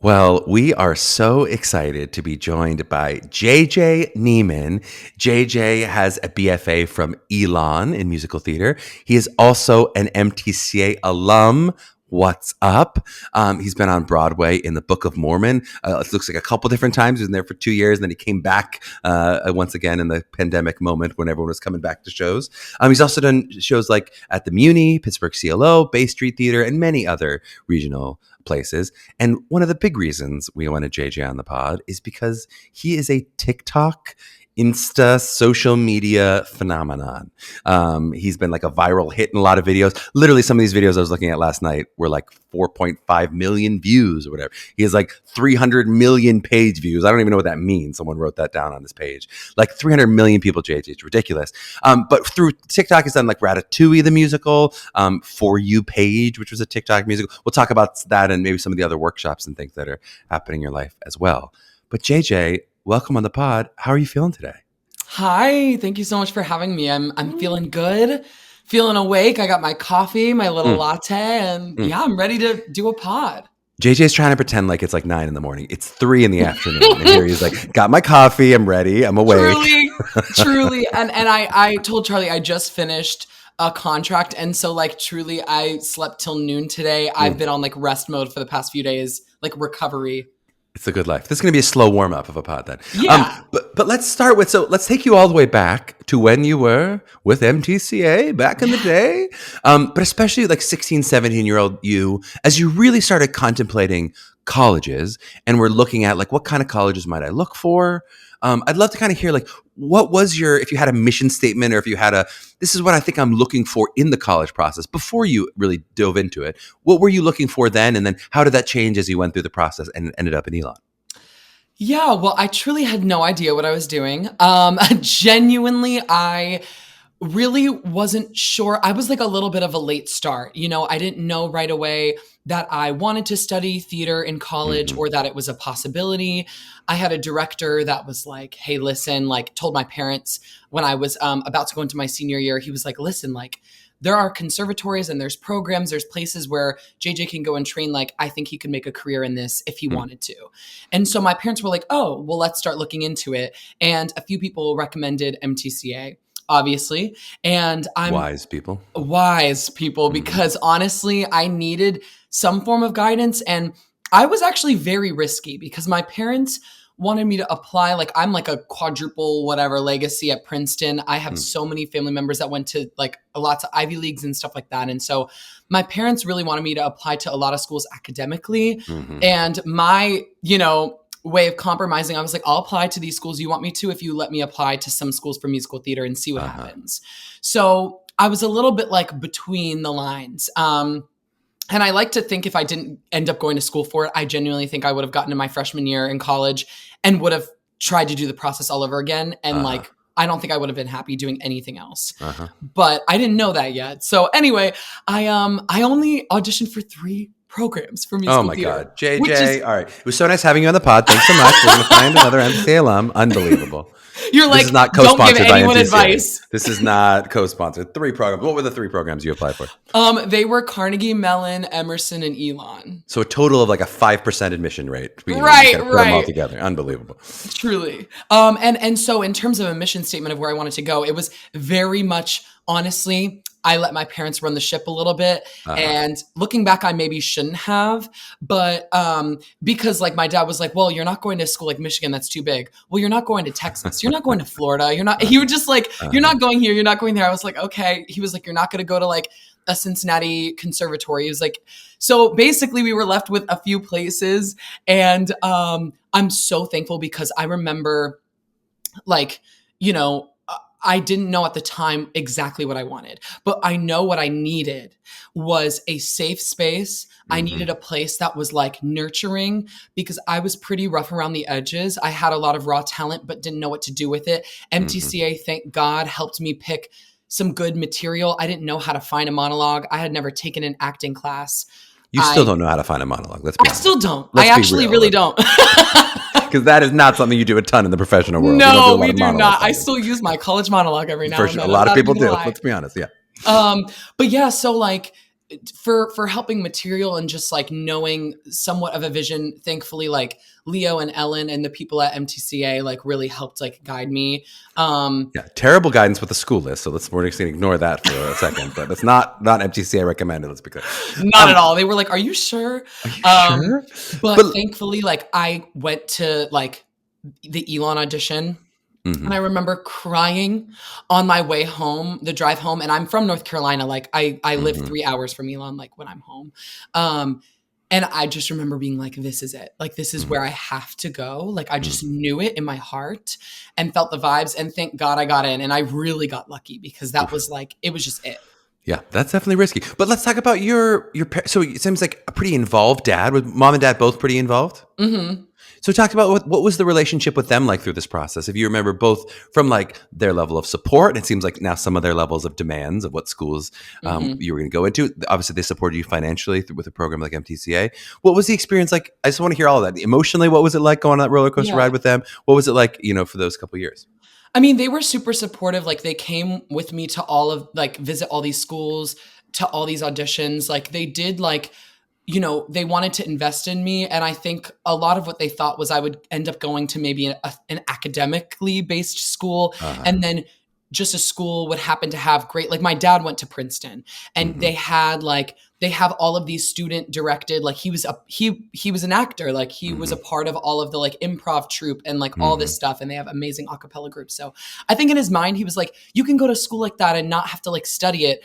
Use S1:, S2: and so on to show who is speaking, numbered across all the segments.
S1: Well, we are so excited to be joined by JJ Niemann. JJ has a BFA from Elon in musical theater. He is also an MTCA alum. What's up? He's been on Broadway in the Book of Mormon. It looks like a couple different times. He was in there for 2 years, and then he came back once again in the pandemic moment when everyone was coming back to shows. He's also done shows like at the Muni, Pittsburgh CLO, Bay Street Theater, and many other regional places. And one of the big reasons we wanted JJ on the pod is because he is a TikTok Insta social media phenomenon. He's been like a viral hit in a lot of videos. Literally, some of these videos I was looking at last night were like 4.5 million views or whatever. He has like 300 million page views. I don't even know what that means. Someone wrote that down on his page. Like 300 million people, JJ. It's ridiculous. But through TikTok, he's done like Ratatouille, the musical, For You Page, which was a TikTok musical. We'll talk about that and maybe some of the other workshops and things that are happening in your life as well. But JJ, welcome on the pod. How are you feeling today?
S2: Hi, thank you so much for having me. I'm feeling good, feeling awake. I got my coffee, my little latte, and I'm ready to do a pod.
S1: JJ's trying to pretend like it's like 9 a.m. It's 3 p.m. And here he's like, got my coffee, I'm ready, I'm awake.
S2: Truly. And I told Charlie I just finished a contract, and so like truly I slept till noon today. I've been on like rest mode for the past few days, like recovery.
S1: It's a good life. This is going to be a slow warm-up of a pod then.
S2: Yeah.
S1: But let's start with, so let's take you all the way back to when you were with MTCA back in the day. But especially like 16, 17-year-old you, as you really started contemplating colleges and we're looking at like, what kind of colleges might I look for? I'd love to kind of hear like, what was your, if you had a mission statement or if you had this is what I think I'm looking for in the college process before you really dove into it. What were you looking for then? And then how did that change as you went through the process and ended up in Elon?
S2: Yeah, well, I truly had no idea what I was doing. Genuinely, I really wasn't sure. I was like a little bit of a late start. You know, I didn't know right away that I wanted to study theater in college or that it was a possibility. I had a director that was like, hey, listen, like told my parents when I was about to go into my senior year, he was like, listen, like there are conservatories and there's programs, there's places where JJ can go and train. Like, I think he could make a career in this if he wanted to. And so my parents were like, oh, well, let's start looking into it. And a few people recommended MTCA. Obviously. And I'm wise people, because honestly, I needed some form of guidance. And I was actually very risky because my parents wanted me to apply. Like I'm like a quadruple whatever legacy at Princeton. I have so many family members that went to like lots of Ivy Leagues and stuff like that. And so my parents really wanted me to apply to a lot of schools academically. And my, way of compromising, I was like, I'll apply to these schools you want me to if you let me apply to some schools for musical theater and see what happens. So I was a little bit like between the lines. And I like to think if I didn't end up going to school for it, I genuinely think I would have gotten to my freshman year in college and would have tried to do the process all over again. And like, I don't think I would have been happy doing anything else, but I didn't know that yet. So anyway, I only auditioned for 3 programs for musical theater. Oh my God.
S1: JJ. All right. It was so nice having you on the pod. Thanks so much. We're going to find another MTCA alum. Unbelievable.
S2: You're like,
S1: this is not
S2: don't
S1: co-sponsored
S2: give anyone advice.
S1: This is not co-sponsored. 3 programs. What were the 3 programs you applied for?
S2: They were Carnegie Mellon, Emerson, and Elon.
S1: So a total of like a 5% admission rate.
S2: Right.
S1: Put them all together. Unbelievable.
S2: Truly. And so in terms of a mission statement of where I wanted to go, it was very much, honestly, I let my parents run the ship a little bit. And looking back, I maybe shouldn't have. But because like my dad was like, well, you're not going to school like Michigan. That's too big. Well, you're not going to Texas. You're not going to Florida. You're not. He would just like, you're not going here. You're not going there. I was like, okay. He was like, you're not going to go to like a Cincinnati conservatory. He was like, so basically we were left with a few places. And I'm so thankful because I remember like, I didn't know at the time exactly what I wanted, but I know what I needed was a safe space. I needed a place that was like nurturing because I was pretty rough around the edges. I had a lot of raw talent, but didn't know what to do with it. MTCA, thank God, helped me pick some good material. I didn't know how to find a monologue. I had never taken an acting class.
S1: You still don't know how to find a monologue. Let's be honest.
S2: I still don't. I actually really don't.
S1: Because that is not something you do a ton in the professional world.
S2: No, we do not. I still use my college monologue every now and then.
S1: A lot of people do. Let's be honest. Yeah.
S2: But yeah, so like for helping material and just like knowing somewhat of a vision. Thankfully, like Leo and Ellen and the people at MTCA like really helped like guide me.
S1: Yeah, terrible guidance with the school list. So we're just gonna ignore that for a second. But it's not MTCA recommended. Let's be clear.
S2: Not at all. They were like, "Are you sure?"
S1: Are you sure?
S2: But thankfully, like I went to like the Elon audition. And I remember crying on my way home, the drive home. And I'm from North Carolina. Like I live 3 hours from Elon, like when I'm home. And I just remember being like, this is it. Like, this is where I have to go. Like, I just knew it in my heart and felt the vibes. And thank God I got in. And I really got lucky because that was like, it was just it.
S1: Yeah, that's definitely risky. But let's talk about your so it seems like a pretty involved dad. With mom and dad both pretty involved? Mm-hmm. So talk about what was the relationship with them like through this process? If you remember both from like their level of support, it seems like now some of their levels of demands of what schools you were going to go into. Obviously, they supported you financially with a program like MTCA. What was the experience like? I just want to hear all of that. Emotionally, what was it like going on that roller coaster ride with them? What was it like, for those couple of years?
S2: I mean, they were super supportive. Like they came with me to all of like visit all these schools, to all these auditions. Like they did like, they wanted to invest in me. And I think a lot of what they thought was I would end up going to maybe an academically based school. And then just a school would happen to have great, like my dad went to Princeton and they have all of these student directed, like he was an actor, like he was a part of all of the like improv troupe and like all this stuff. And they have amazing a cappella groups. So I think in his mind, he was like, you can go to school like that and not have to like study it.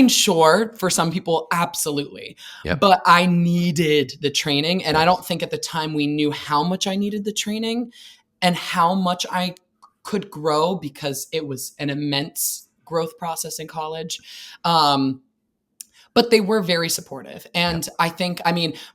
S2: Sure, for some people, absolutely. Yep. But I needed the training. And I don't think at the time we knew how much I needed the training and how much I could grow because it was an immense growth process in college. But they were very supportive. And I think,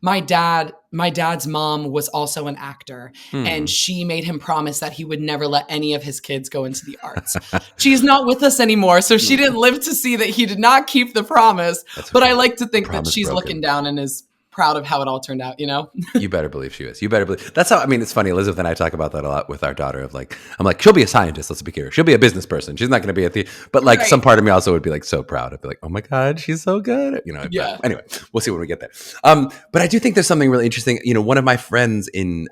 S2: my dad's mom was also an actor and she made him promise that he would never let any of his kids go into the arts. She's not with us anymore. So she didn't live to see that he did not keep the promise. But I like to think that she's looking down and is proud of how it all turned out,
S1: You better believe she is. You better believe. That's how, it's funny. Elizabeth and I talk about that a lot with our daughter of like, I'm like, she'll be a scientist. Let's be clear. She'll be a business person. She's not going to be but like some part of me also would be like so proud. I'd be like, oh my God, she's so good.
S2: Yeah.
S1: Anyway, we'll see when we get there. But I do think there's something really interesting. One of my friends in,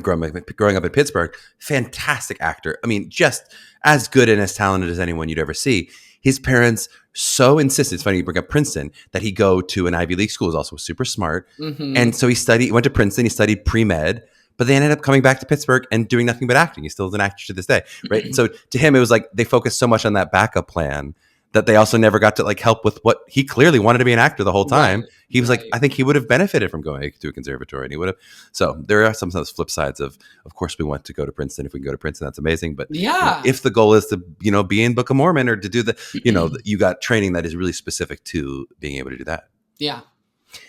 S1: growing up in Pittsburgh, fantastic actor. Just as good and as talented as anyone you'd ever see. His parents so insisted, it's funny you bring up Princeton, that he go to an Ivy League school. Is also super smart. And so he went to Princeton, he studied pre-med, but they ended up coming back to Pittsburgh and doing nothing but acting. He still is an actor to this day, right? So to him, it was like they focused so much on that backup plan that they also never got to like help with what he clearly wanted to be an actor the whole time. Right. He was like, I think he would have benefited from going to a conservatory and he would have. So there are some of those flip sides of course we want to go to Princeton. If we can go to Princeton, that's amazing. But if the goal is to, be in Book of Mormon or to do the, you got training that is really specific to being able to do that.
S2: Yeah.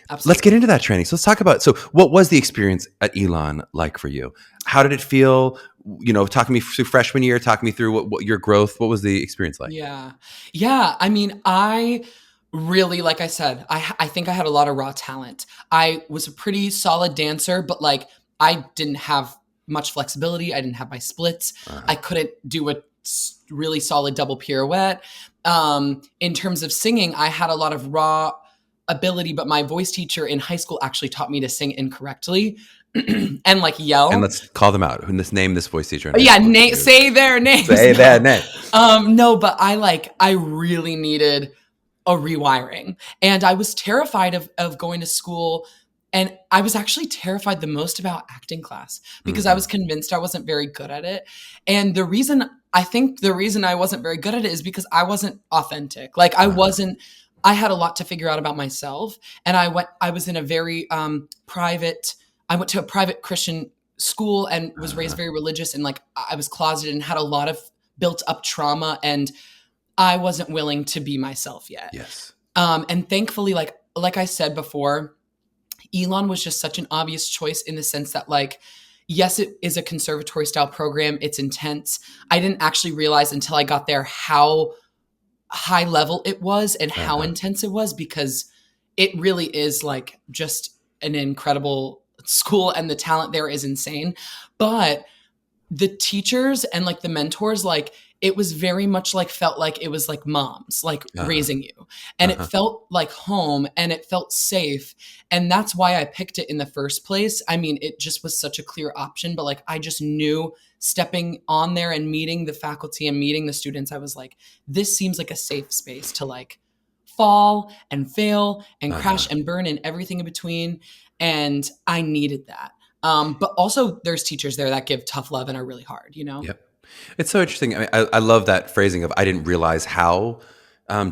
S2: Absolutely.
S1: Let's get into that training. So let's talk about, so what was the experience at Elon like for you? How did it feel? Talk me through freshman year, talk me through what your growth, what was the experience like?
S2: Yeah. I really, like I said, I think I had a lot of raw talent. I was a pretty solid dancer, but like I didn't have much flexibility. I didn't have my splits. I couldn't do a really solid double pirouette. In terms of singing, I had a lot of raw ability, but my voice teacher in high school actually taught me to sing incorrectly and like yell.
S1: And let's call them out. Let's name this voice teacher.
S2: Say their names.
S1: Say their name.
S2: No, but I really needed a rewiring. And I was terrified of going to school. And I was actually terrified the most about acting class because I was convinced I wasn't very good at it. And the reason I wasn't very good at it is because I wasn't authentic. Like I had a lot to figure out about myself. And I was in a very I went to a private Christian school and was raised very religious. And like I was closeted and had a lot of built up trauma. And I wasn't willing to be myself yet.
S1: Yes.
S2: And thankfully, like I said before, Elon was just such an obvious choice in the sense that like, yes, it is a conservatory style program. It's intense. I didn't actually realize until I got there how high level it was and how intense it was, because it really is like just an incredible school and the talent there is insane. But the teachers and like the mentors, like it was very much like, felt like it was like moms, like
S1: Uh-huh.
S2: raising you. And it
S1: Uh-huh.
S2: felt like home and it felt safe. And that's why I picked it in the first place. I mean, it just was such a clear option, but like, I just knew stepping on there and meeting the faculty and meeting the students, I was like, this seems like a safe space to like fall and fail and crash
S1: Uh-huh.
S2: and burn and everything in between. And I needed that. But also there's teachers there that give tough love and are really hard, you know?
S1: Yep. It's so interesting. I mean, I love that phrasing of I didn't realize how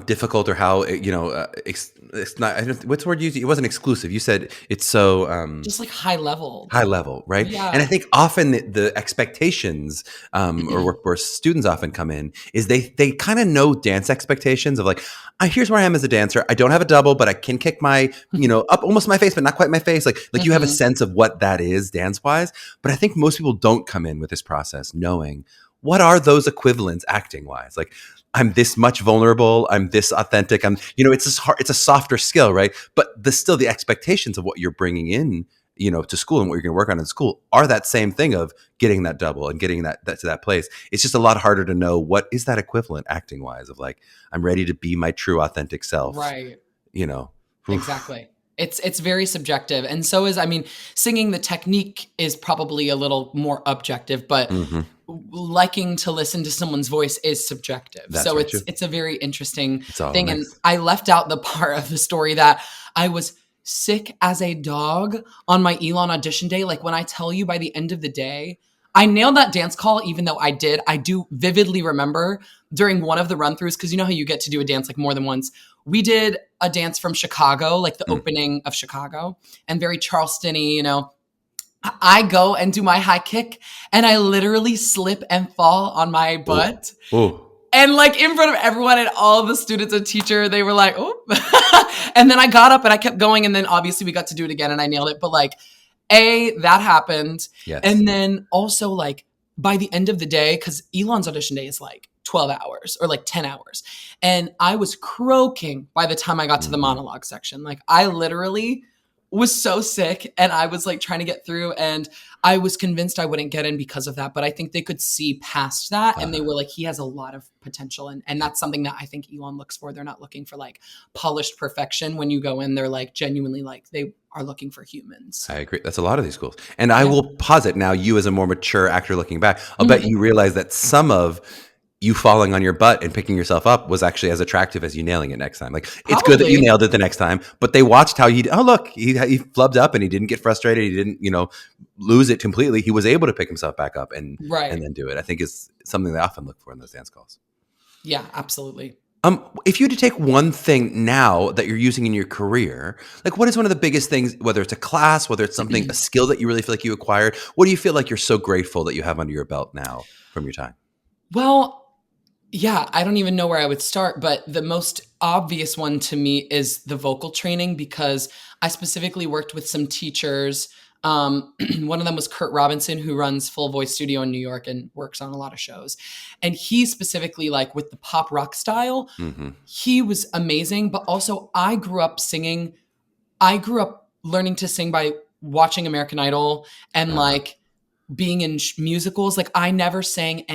S1: difficult or how it's not. What's the word you used? It wasn't exclusive. You said it's so
S2: Just like high level.
S1: high level, right? And I
S2: Yeah.
S1: think often the expectations, or where students often come in, is they kind of know dance expectations of like, here's where I am as a dancer. I don't have a double, but I can kick my, up almost my face, but not quite my face. Like you have a
S2: Mhm.
S1: sense of what that is dance wise. But I think most people don't come in with this process knowing what are those equivalents acting wise. Like I'm this much vulnerable. I'm this authentic. It's this hard, it's a softer skill, right? But still the expectations of what you're bringing in, to school and what you're going to work on in school are that same thing of getting that double and getting that to that place. It's just a lot harder to know what is that equivalent acting wise of like, I'm ready to be my true authentic self,
S2: Right.
S1: you know. Oof.
S2: Exactly. It's very subjective. And so is, I mean, singing, the technique is probably a little more objective, but
S1: Mhm.
S2: liking to listen to someone's voice is subjective.
S1: That's
S2: So
S1: right too.
S2: it's a very interesting
S1: It's all a
S2: thing. And
S1: mix.
S2: I left out the part of the story that I was sick as a dog on my Elon audition day. Like when I tell you by the end of the day, I nailed that dance call, even though I do vividly remember during one of the run throughs, because you know how you get to do a dance like more than once. We did a dance from Chicago, like the
S1: Mm.
S2: opening of Chicago, and very Charleston-y, I go and do my high kick and I literally slip and fall on my
S1: Ooh.
S2: butt.
S1: Ooh.
S2: And like in front of everyone and all of the students and teacher, they were like, oh. And then I got up and I kept going. And then obviously we got to do it again and I nailed it. But like, that happened.
S1: Yes.
S2: And then also like by the end of the day, because Elon's audition day is like 12 hours or like 10 hours. And I was croaking by the time I got to the
S1: Mhm.
S2: monologue section. Like I literally was so sick and I was like trying to get through and I was convinced I wouldn't get in because of that. But I think they could see past that and they
S1: Uh-huh.
S2: were like, he has a lot of potential. And that's something that I think Elon looks for. They're not looking for like polished perfection. When you go in, they're like genuinely like they are looking for humans.
S1: I agree. That's a lot of these schools. And I
S2: Yeah.
S1: will posit now, you as a more mature actor looking back, I'll bet
S2: Mhm.
S1: you realize that some of you falling on your butt and picking yourself up was actually as attractive as you nailing it next time. Like it's good that you
S2: Probably.
S1: nailed it the next time, but they watched how look, he flubbed up and he didn't get frustrated. He didn't, lose it completely. He was able to pick himself back up and
S2: Right.
S1: then do it. I think is something they often look for in those dance calls.
S2: Yeah, absolutely.
S1: If you had to take one thing now that you're using in your career, like what is one of the biggest things, whether it's a class, whether it's something, a skill that you really feel like you acquired, what do you feel like you're so grateful that you have under your belt now from your time?
S2: Well, yeah, I don't even know where I would start, but the most obvious one to me is the vocal training because I specifically worked with some teachers. One of them was Kurt Robinson, who runs Full Voice Studio in New York and works on a lot of shows. And he specifically, like with the pop rock style,
S1: Hmm.
S2: he was amazing. But also, I grew up singing. I grew up learning to sing by watching American Idol and
S1: Uh-huh.
S2: like being in musicals. Like I never sang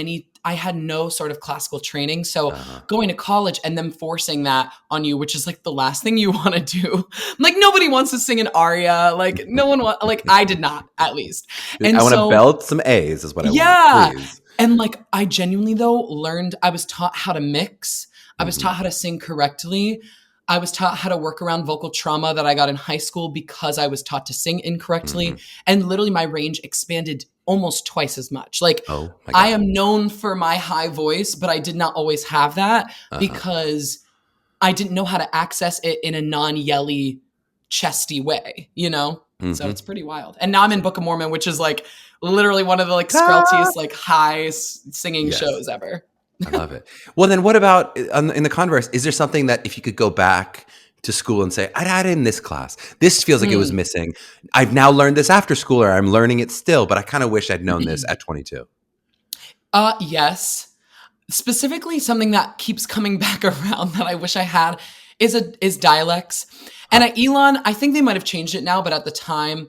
S2: I had no sort of classical training. So
S1: Uh-huh.
S2: going to college and them forcing that on you, which is like the last thing you want to do. Like nobody wants to sing an aria. Like no one like I did not at least.
S1: I
S2: And
S1: want to
S2: so,
S1: belt some A's is what I want,
S2: yeah.
S1: please.
S2: And like I genuinely though learned, I was taught how to mix. I was
S1: Hmm.
S2: taught how to sing correctly. I was taught how to work around vocal trauma that I got in high school because I was taught to sing incorrectly.
S1: Hmm.
S2: And literally my range expanded almost twice as much. Like
S1: Oh my
S2: I
S1: God.
S2: am known for my high voice, but I did not always have that
S1: Uh-huh.
S2: because I didn't know how to access it in a non-yelly, chesty way, So
S1: Hmm.
S2: it's pretty wild. And now I'm in Book of Mormon, which is like literally one of the like
S1: Ah!
S2: screltiest, like high singing
S1: Yes.
S2: shows ever.
S1: I love it. Well, then what about in the converse? Is there something that if you could go back to school and say, I'd add in this class. This feels like it was
S2: Mm.
S1: missing. I've now learned this after school or I'm learning it still, but I kind of wish I'd known this at 22.
S2: Yes. Specifically, something that keeps coming back around that I wish I had is dialects. And
S1: Huh.
S2: at Elon, I think they might have changed it now, but at the time,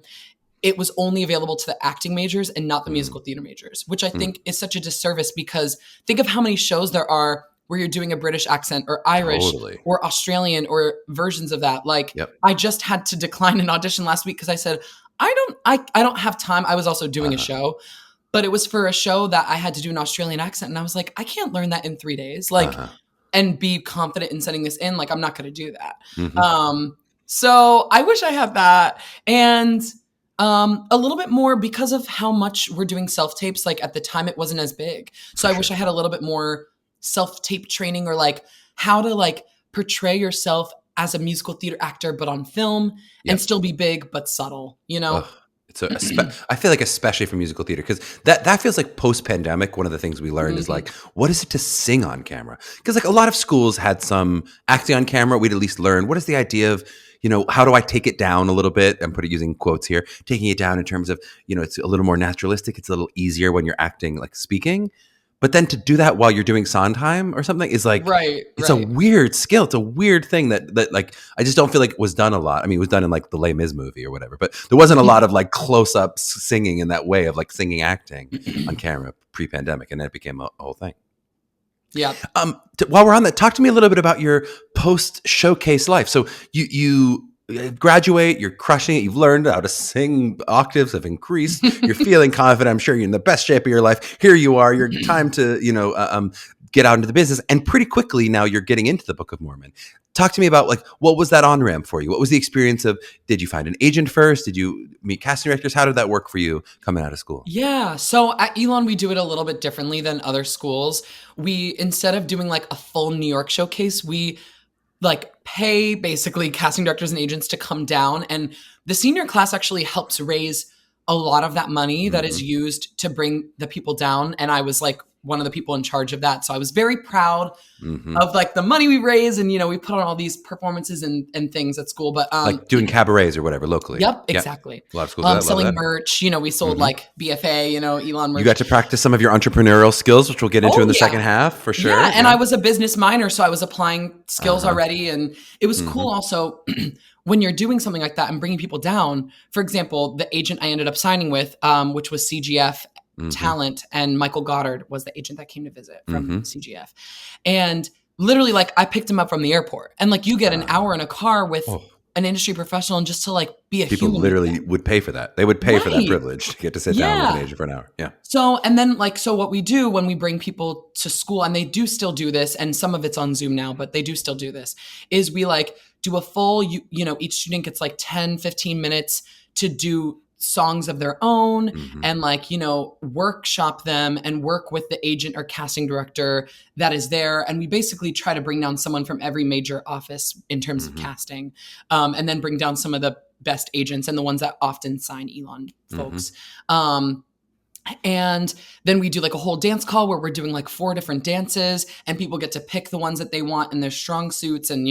S2: it was only available to the acting majors and not the musical theater majors, which I think is such a disservice, because think of how many shows there are where you're doing a British accent or Irish
S1: Totally.
S2: or Australian or versions of that. Like
S1: Yep.
S2: I just had to decline an audition last week because I said, I don't have time. I was also doing a show, but it was for a show that I had to do an Australian accent. And I was like, I can't learn that in 3 days. Like, and be confident in sending this in. Like, I'm not going to do that. So I wish I had that. And a little bit more because of how much we're doing self-tapes. Like at the time it wasn't as big. So I wish I had a little bit more self-tape training, or like how to like portray yourself as a musical theater actor, but on film and still be big, but subtle, you know?
S1: It's I feel like, especially for musical theater, because that feels like post-pandemic, one of the things we learned is like, what is it to sing on camera? Because like a lot of schools had some acting on camera. We'd at least learn, what is the idea of, how do I take it down a little bit? I'm using quotes here, taking it down in terms of, it's a little more naturalistic. It's a little easier when you're acting, like speaking. But then to do that while you're doing Sondheim or something is like, it's a weird skill. It's a weird thing that like, I just don't feel like it was done a lot. I mean, it was done in like the Les Mis movie or whatever, but there wasn't a lot of like close-ups singing in that way of like singing acting on camera pre-pandemic. And then it became a whole thing.
S2: Yeah.
S1: While we're on that, talk to me a little bit about your post-showcase life. So you graduate, you're crushing it. You've learned how to sing. Octaves have increased. You're feeling confident. I'm sure you're in the best shape of your life. Here you are. You're time to, get out into the business. And pretty quickly now you're getting into the Book of Mormon. Talk to me about like, what was that on-ramp for you? What was the experience of, did you find an agent first? Did you meet casting directors? How did that work for you coming out of school?
S2: Yeah. So at Elon, we do it a little bit differently than other schools. We, instead of doing like a full New York showcase, we like pay basically casting directors and agents to come down. And the senior class actually helps raise a lot of that money that is used to bring the people down. And I was like one of the people in charge of that. So I was very proud of like the money we raise. And, we put on all these performances and things at school, but
S1: like doing cabarets or whatever locally.
S2: Yep, exactly.
S1: Yep. A lot of schools
S2: selling merch, we sold like BFA, Elon merch.
S1: You got to practice some of your entrepreneurial skills, which we'll get into in the second half for sure.
S2: Yeah, and I was a business minor, so I was applying skills already. And it was cool also when you're doing something like that and bringing people down. For example, the agent I ended up signing with, which was CGF Talent, and Michael Goddard was the agent that came to visit from CGF. And literally, like, I picked him up from the airport, and like, you get an hour in a car with an industry professional, and just to like be a
S1: people
S2: human.
S1: Literally would pay for that. They would pay for that privilege to get to sit down with an agent for an hour. Yeah.
S2: So, and then like, so what we do when we bring people to school, and they do still do this, and some of it's on Zoom now, but they do still do this, is we like do a full, each student gets like 10, 15 minutes to do songs of their own and like, workshop them and work with the agent or casting director that is there. And we basically try to bring down someone from every major office in terms of casting, and then bring down some of the best agents and the ones that often sign Elon folks. And then we do like a whole dance call where we're doing like 4 different dances, and people get to pick the ones that they want in their strong suits and,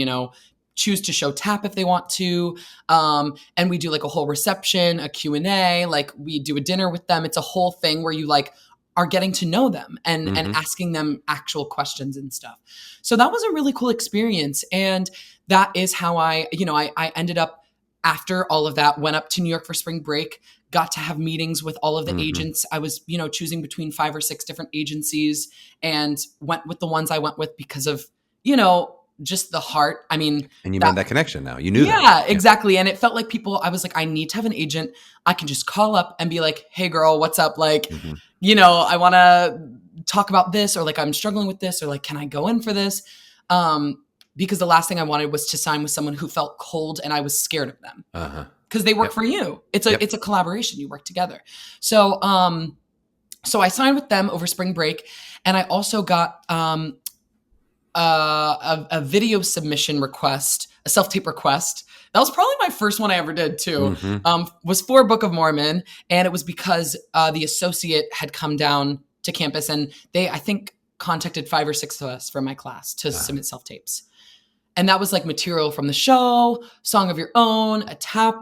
S2: choose to show tap if they want to. And we do like a whole reception, a Q&A, like we do a dinner with them. It's a whole thing where you like are getting to know them and asking them actual questions and stuff. So that was a really cool experience. And that is how I ended up, after all of that, went up to New York for spring break, got to have meetings with all of the agents. I was, choosing between 5 or 6 different agencies, and went with the ones I went with because of, just the heart. I mean,
S1: and you made that connection now. You knew that.
S2: Yeah, exactly. And it felt like I was like, I need to have an agent I can just call up and be like, hey girl, what's up? Like, I want to talk about this, or like, I'm struggling with this, or like, can I go in for this? Because the last thing I wanted was to sign with someone who felt cold and I was scared of them. Because they work for you. It's a collaboration. You work together. So, so I signed with them over spring break, and I also got, a video submission request, a self-tape request. That was probably my first one I ever did too. Was for Book of Mormon. And it was because the associate had come down to campus, and they, I think, contacted 5 or 6 of us from my class to submit self-tapes. And that was like material from the show, song of your own, a tap,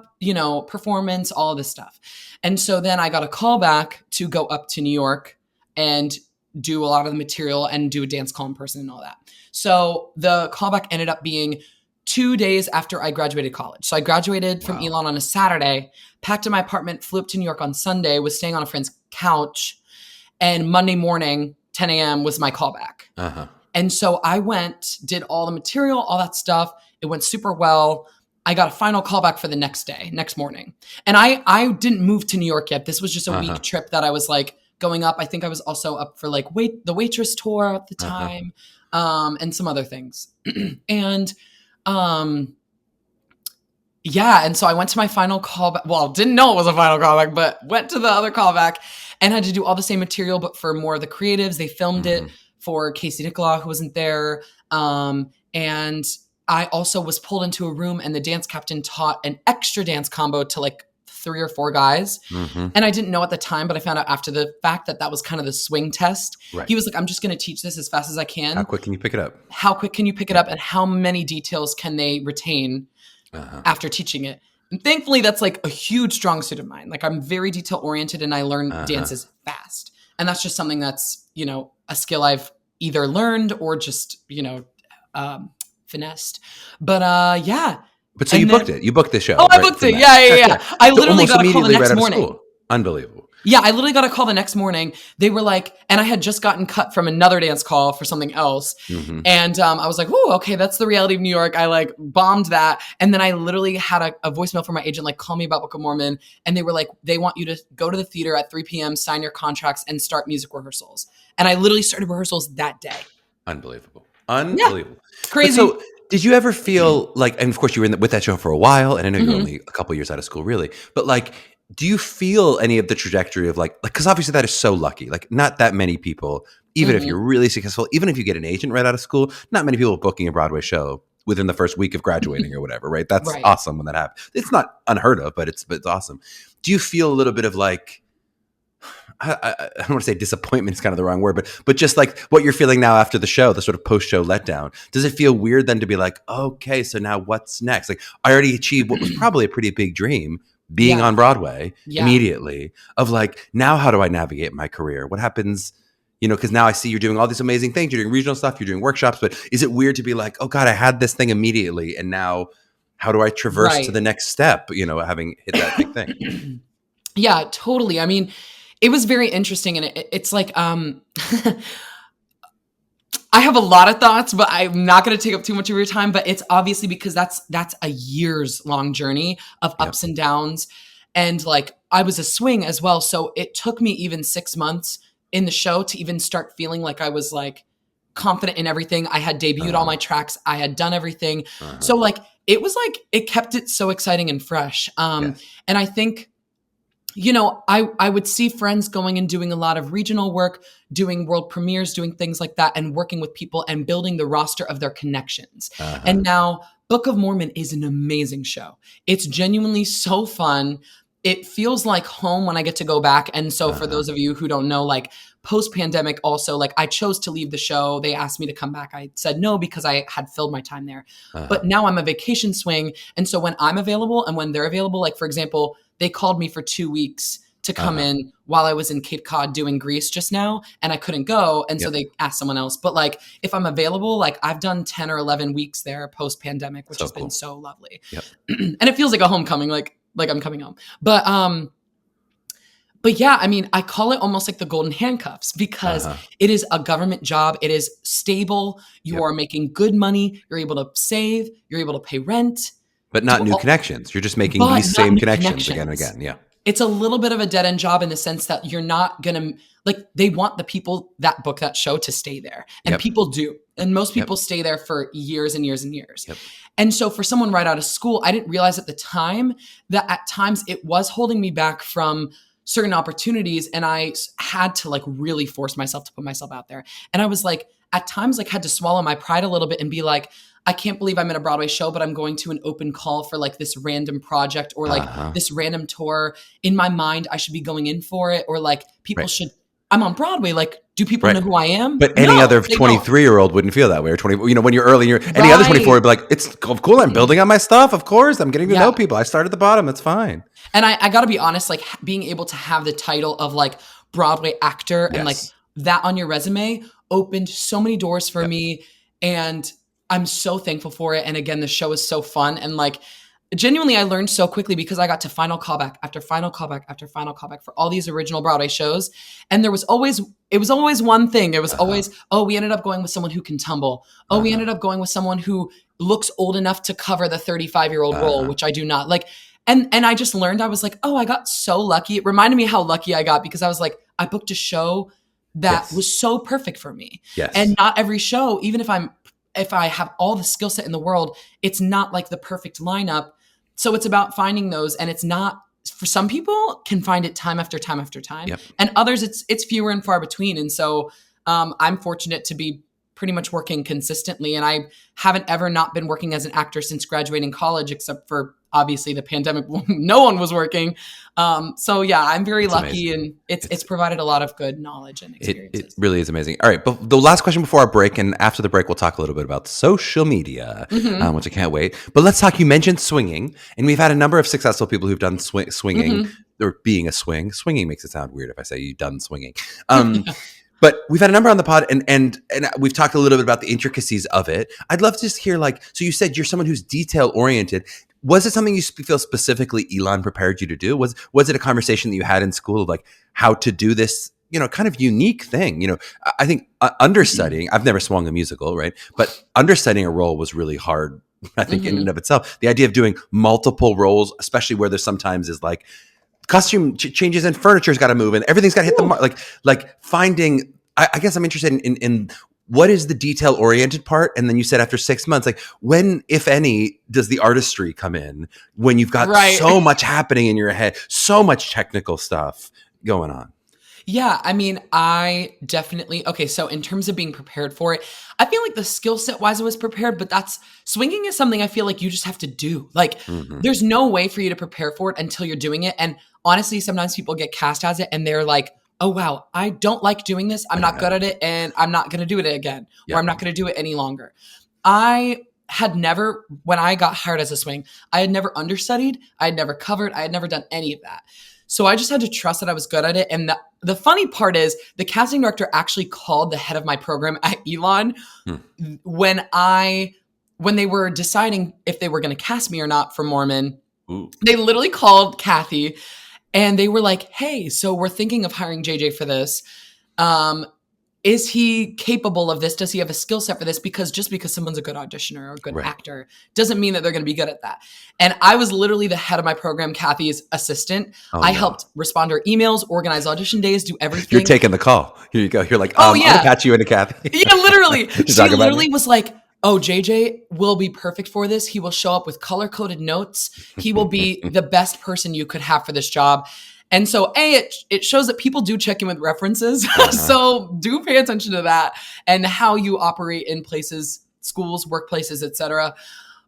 S2: performance, all of this stuff. And so then I got a call back to go up to New York and do a lot of the material and do a dance call in person and all that. So the callback ended up being 2 days after I graduated college. So I graduated from Elon on a Saturday, packed in my apartment, flew up to New York on Sunday, was staying on a friend's couch, and Monday morning, 10 a.m. was my callback. And so I went, did all the material, all that stuff. It went super well. I got a final callback for the next morning. And I didn't move to New York yet. This was just a week trip that I was like going up. I think I was also up for like the waitress tour at the time, and some other things. And and so I went to my final callback. Well, didn't know it was a final callback, but went to the other callback and had to do all the same material, but for more of the creatives. They filmed it for Casey Nicola, who wasn't there. And I also was pulled into a room and the dance captain taught an extra dance combo to like 3 or 4 guys. And I didn't know at the time, but I found out after the fact that was kind of the swing test. He was like, I'm just going to teach this as fast as I can.
S1: How quick can you pick it up?
S2: How quick can you pick it up? And how many details can they retain after teaching it? And thankfully, that's like a huge strong suit of mine. Like I'm very detail oriented and I learn dances fast. And that's just something that's, you know, a skill I've either learned or just, you know, finessed. But yeah.
S1: But so you booked it. You booked the show.
S2: Oh, I booked it. Yeah. I literally got a call the next morning.
S1: School. Unbelievable.
S2: Yeah, I literally got a call the next morning. They were like, and I had just gotten cut from another dance call for something else. And I was like, oh, okay, that's the reality of New York. I like bombed that. And then I literally had a voicemail from my agent, like, call me about Book of Mormon. And they were like, they want you to go to the theater at 3 p.m., sign your contracts, and start music rehearsals. And I literally started rehearsals that day.
S1: Unbelievable.
S2: Yeah, crazy.
S1: So did you ever feel like, and of course you were with that show for a while, and I know you're only a couple years out of school really, but like, do you feel any of the trajectory of like, because obviously that is so lucky, like not that many people, even if you're really successful, even if you get an agent right out of school, not many people booking a Broadway show within the first week of graduating or whatever, right? That's awesome when that happens. It's not unheard of, but it's awesome. Do you feel a little bit of like, I don't want to say disappointment is kind of the wrong word, but just like what you're feeling now after the show, the sort of post-show letdown, does it feel weird then to be like, okay, so now what's next? Like I already achieved what was probably a pretty big dream, being on Broadway immediately, of like, now how do I navigate my career? What happens, you know, because now I see you're doing all these amazing things. You're doing regional stuff, you're doing workshops, but is it weird to be like, oh God, I had this thing immediately, and now how do I traverse to the next step, you know, having hit that big thing?
S2: Yeah, totally. I mean, it was very interesting, and it's like, I have a lot of thoughts, but I'm not going to take up too much of your time. But it's obviously because that's a years long journey of ups and downs, and like I was a swing as well, so it took me even 6 months in the show to even start feeling like I was like confident in everything. I had debuted all my tracks, I had done everything, so like it was like it kept it so exciting and fresh. And I think, you know, I would see friends going and doing a lot of regional work, doing world premieres, doing things like that, and working with people and building the roster of their connections. And now Book of Mormon is an amazing show. It's genuinely so fun. It feels like home when I get to go back. And so for those of you who don't know, like post-pandemic also, like I chose to leave the show. They asked me to come back. I said no because I had filled my time there. But now I'm a vacation swing. And so when I'm available and when they're available, like for example, they called me for 2 weeks to come in while I was in Cape Cod doing Greece just now, and I couldn't go. And so they asked someone else. But like, if I'm available, like I've done 10 or 11 weeks there post pandemic, which has been so lovely. And it feels like a homecoming, like I'm coming home. But yeah, I mean, I call it almost like the golden handcuffs because it is a government job. It is stable. You are making good money. You're able to save. You're able to pay rent.
S1: But not new connections. You're just making these same connections again and again. Yeah.
S2: It's a little bit of a dead end job in the sense that you're not going to, like, they want the people that book that show to stay there. And people do. And most people stay there for years and years and years. And so for someone right out of school, I didn't realize at the time that at times it was holding me back from certain opportunities. And I had to like really force myself to put myself out there. And I was like, at times, like had to swallow my pride a little bit and be like, I can't believe I'm in a Broadway show, but I'm going to an open call for like this random project or like this random tour. In my mind, I should be going in for it, or like people should, I'm on Broadway. Like, do people know who I am?
S1: But any other 23-year-old wouldn't feel that way, or 20, you know, when you're early, any other 24 would be like, it's cool. I'm building on my stuff. Of course, I'm getting to know people. I start at the bottom. It's fine.
S2: And I got to be honest, like being able to have the title of like Broadway actor and like that on your resume opened so many doors for me. And I'm so thankful for it. And again, the show is so fun. And like, genuinely, I learned so quickly because I got to final callback after final callback after final callback for all these original Broadway shows. And it was always one thing. It was always, oh, we ended up going with someone who can tumble. Oh, we ended up going with someone who looks old enough to cover the 35-year-old role, which I do not. Like, and I just learned, I was like, oh, I got so lucky. It reminded me how lucky I got because I was like, I booked a show that was so perfect for me.
S1: Yes.
S2: And not every show, even if I have all the skill set in the world, it's not like the perfect lineup. So it's about finding those, and it's not, for some people can find it time after time after time.
S1: Yep.
S2: And others it's fewer and far between. And so I'm fortunate to be pretty much working consistently. And I haven't ever not been working as an actor since graduating college, except for obviously the pandemic. No one was working. So yeah, I'm very lucky, and it's provided a lot of good knowledge and experiences.
S1: It really is amazing. All right, but the last question before our break, and after the break, we'll talk a little bit about social media, which I can't wait. But let's talk. You mentioned swinging, and we've had a number of successful people who've done swinging or being a swing. Swinging makes it sound weird if I say you've done swinging. But we've had a number on the pod, and we've talked a little bit about the intricacies of it. I'd love to just hear, like, so you said you're someone who's detail oriented. Was it something you feel specifically Elon prepared you to do? Was it a conversation that you had in school of like how to do this, kind of unique thing? I think understudying, I've never swung a musical, right? But understudying a role was really hard, I think, in and of itself. The idea of doing multiple roles, especially where there's sometimes is like costume changes and furniture's got to move and everything's got to hit the mark. Like finding, I guess I'm interested in what is the detail oriented part? And then you said after 6 months, like when, if any, does the artistry come in when you've got so much happening in your head, so much technical stuff going on?
S2: Yeah, I mean, I definitely, so in terms of being prepared for it, I feel like the skill set wise I was prepared, but swinging is something I feel like you just have to do. Like there's no way for you to prepare for it until you're doing it. And honestly, sometimes people get cast as it and they're like, oh, wow, I don't like doing this. I'm not good at it and I'm not going to do it again, or I'm not going to do it any longer. I had never, when I got hired as a swing, I had never understudied. I had never covered. I had never done any of that. So I just had to trust that I was good at it. And the funny part is the casting director actually called the head of my program at Elon when they were deciding if they were going to cast me or not for Mormon. Ooh. They literally called Kathy and they were like, hey, so we're thinking of hiring JJ for this. Is he capable of this? Does he have a skill set for this? Because just because someone's a good auditioner or a good actor doesn't mean that they're going to be good at that. And I was literally the head of my program, Kathy's assistant. I helped respond to her emails, organize audition days, do everything.
S1: You're taking the call. Here you go. You're like, I'm going to patch you into Kathy.
S2: Yeah, literally. She literally was like, oh, JJ will be perfect for this. He will show up with color-coded notes. He will be the best person you could have for this job. And so, it shows that people do check in with references. So do pay attention to that and how you operate in places, schools, workplaces, etc.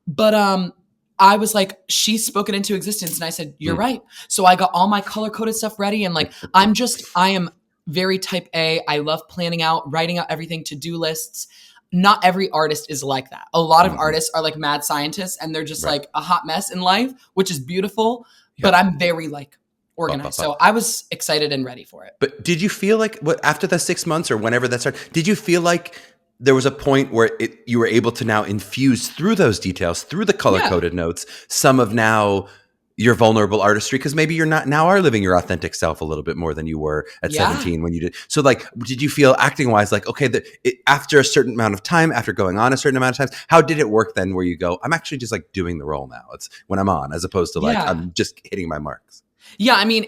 S2: But I was like, she spoke it into existence. And I said, you're right. So I got all my color-coded stuff ready. And like, I am very type A. I love planning out, writing out everything, to-do lists. Not every artist is like that. A lot of artists are like mad scientists and they're just like a hot mess in life, which is beautiful. But I'm very like organized. So I was excited and ready for it.
S1: But did you feel like after the 6 months or whenever that started, did you feel like there was a point where you were able to now infuse through those details, through the color-coded notes, some of now your vulnerable artistry? Because maybe you're not now are living your authentic self a little bit more than you were at 17 when you did. So like, did you feel acting wise like, okay, after a certain amount of time, after going on a certain amount of times, how did it work then where you go, I'm actually just like doing the role now. It's when I'm on, as opposed to like, I'm just hitting my marks.
S2: Yeah, I mean,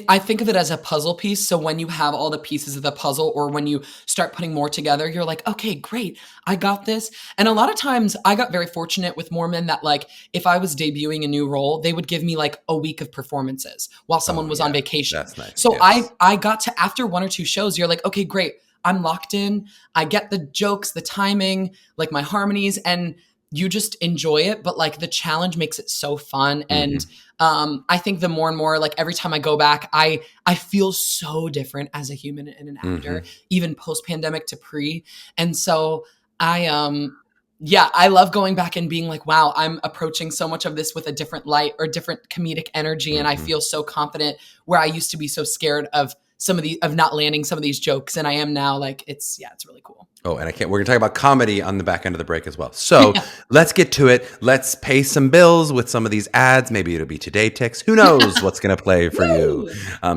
S2: I think of it as a puzzle piece. So when you have all the pieces of the puzzle, or when you start putting more together, you're like, okay, great, I got this. And a lot of times I got very fortunate with Mormon that like, if I was debuting a new role, they would give me like a week of performances while someone was on vacation. That's nice. So I got to, after 1 or 2 shows, you're like, okay, great, I'm locked in. I get the jokes, the timing, like my harmonies, and you just enjoy it. But like the challenge makes it so fun. And I think the more and more, like every time I go back, I feel so different as a human and an actor, even post-pandemic to pre. And so I love going back and being like, wow, I'm approaching so much of this with a different light or different comedic energy. And I feel so confident where I used to be so scared of not landing some of these jokes. And I am now, like, it's really cool.
S1: Oh, and we're going to talk about comedy on the back end of the break as well. So let's get to it. Let's pay some bills with some of these ads. Maybe it'll be Today Ticks. Who knows what's going to play for you?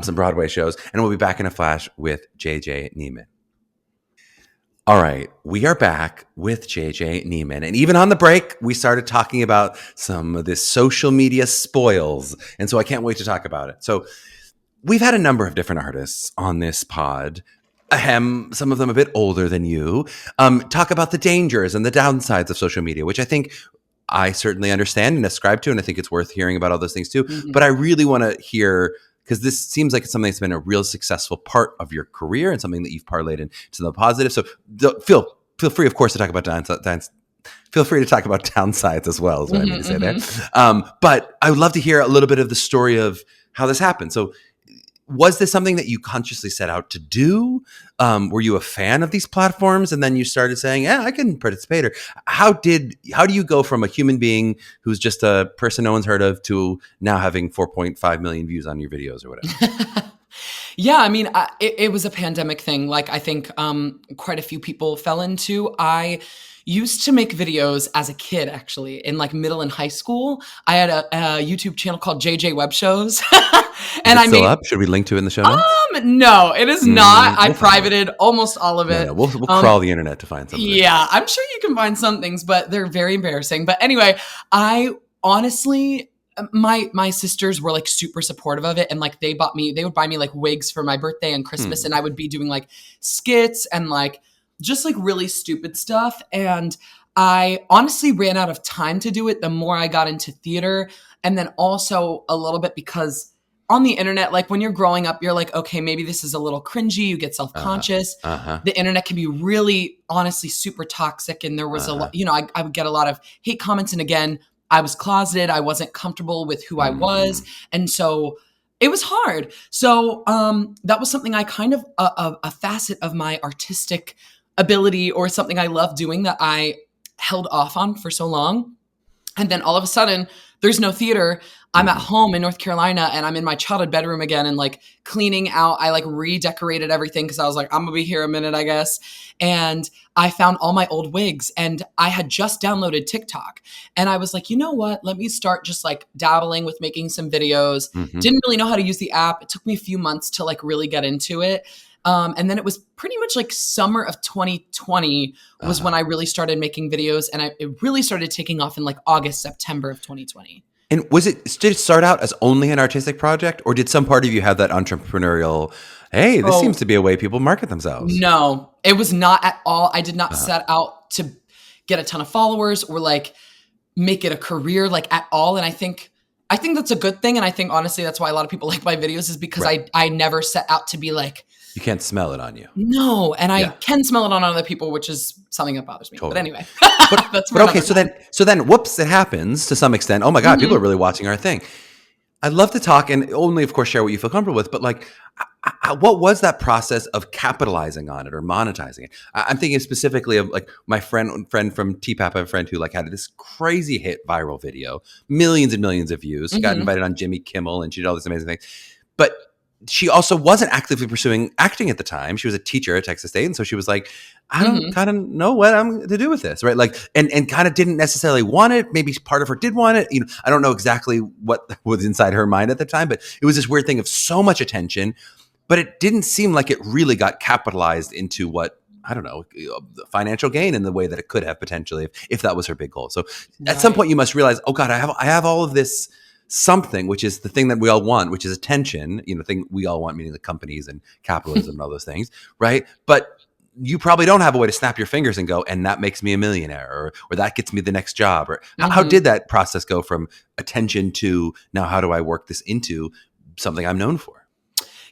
S1: Some Broadway shows. And we'll be back in a flash with JJ Niemann. All right, we are back with JJ Niemann. And even on the break, we started talking about some of this social media spoils. And so I can't wait to talk about it. So we've had a number of different artists on this pod, some of them a bit older than you, talk about the dangers and the downsides of social media, which I think I certainly understand and ascribe to, and I think it's worth hearing about all those things too. Mm-hmm. But I really want to hear, because this seems like it's something that's been a real successful part of your career and something that you've parlayed into the positive. So feel free, of course, to talk about feel free to talk about downsides as well, is what I mean to say there. But I would love to hear a little bit of the story of how this happened. So was this something that you consciously set out to do? Were you a fan of these platforms and then you started saying, yeah, I can participate? Or how do you go from a human being who's just a person no one's heard of to now having 4.5 million views on your videos or whatever?
S2: Yeah, I mean, it was a pandemic thing. Like, I think quite a few people fell into. I used to make videos as a kid, actually, in like middle and high school. I had a YouTube channel called JJ Web Shows.
S1: And is it still up? Should we link to it in the show notes?
S2: No, it is not. I privated almost all of it.
S1: No, we'll crawl the internet to find something.
S2: Yeah, I'm sure you can find some things, but they're very embarrassing. But anyway, I honestly, my sisters were like super supportive of it, and like they would buy me like wigs for my birthday and Christmas, and I would be doing like skits and like just like really stupid stuff. And I honestly ran out of time to do it the more I got into theater, and then also a little bit because on the internet, like when you're growing up, you're like, okay, maybe this is a little cringy. You get self-conscious. The internet can be really, honestly, super toxic. And there was a lot, I would get a lot of hate comments. And again, I was closeted. I wasn't comfortable with who I was. And so it was hard. So that was something I kind of, a facet of my artistic ability or something I love doing that I held off on for so long. And then all of a sudden, there's no theater. I'm at home in North Carolina and I'm in my childhood bedroom again and like cleaning out. I like redecorated everything because I was like, I'm gonna be here a minute, I guess. And I found all my old wigs and I had just downloaded TikTok. And I was like, you know what? Let me start just like dabbling with making some videos. Didn't really know how to use the app. It took me a few months to like really get into it. And then it was pretty much like summer of 2020 was when I really started making videos, and it really started taking off in like August, September of 2020.
S1: And did it start out as only an artistic project, or did some part of you have that entrepreneurial, hey, this seems to be a way people market themselves?
S2: No, it was not at all. I did not set out to get a ton of followers or like make it a career like at all. And I think that's a good thing. And I think honestly, that's why a lot of people like my videos is because I never set out to be like,
S1: you can't smell it on you.
S2: No, and I can smell it on other people, which is something that bothers me. Totally. But anyway,
S1: but okay. So then, whoops, it happens to some extent. Oh my God, people are really watching our thing. I'd love to talk and only, of course, share what you feel comfortable with. But like, what was that process of capitalizing on it or monetizing it? I'm thinking specifically of like my friend from TPAP, a friend who like had this crazy hit viral video, millions and millions of views. She got invited on Jimmy Kimmel, and she did all this amazing things, but she also wasn't actively pursuing acting at the time. She was a teacher at Texas State. And so she was like, I don't kind of know what I'm to do with this. Right. Like, and kind of didn't necessarily want it. Maybe part of her did want it. I don't know exactly what was inside her mind at the time, but it was this weird thing of so much attention, but it didn't seem like it really got capitalized into what, I don't know, financial gain in the way that it could have potentially if that was her big goal. So at some point you must realize, oh God, I have all of this something, which is the thing that we all want, which is attention, thing we all want, meaning the companies and capitalism and all those things, right? But you probably don't have a way to snap your fingers and go, and that makes me a millionaire, or that gets me the next job. Or how did that process go from attention to now, how do I work this into something I'm known for?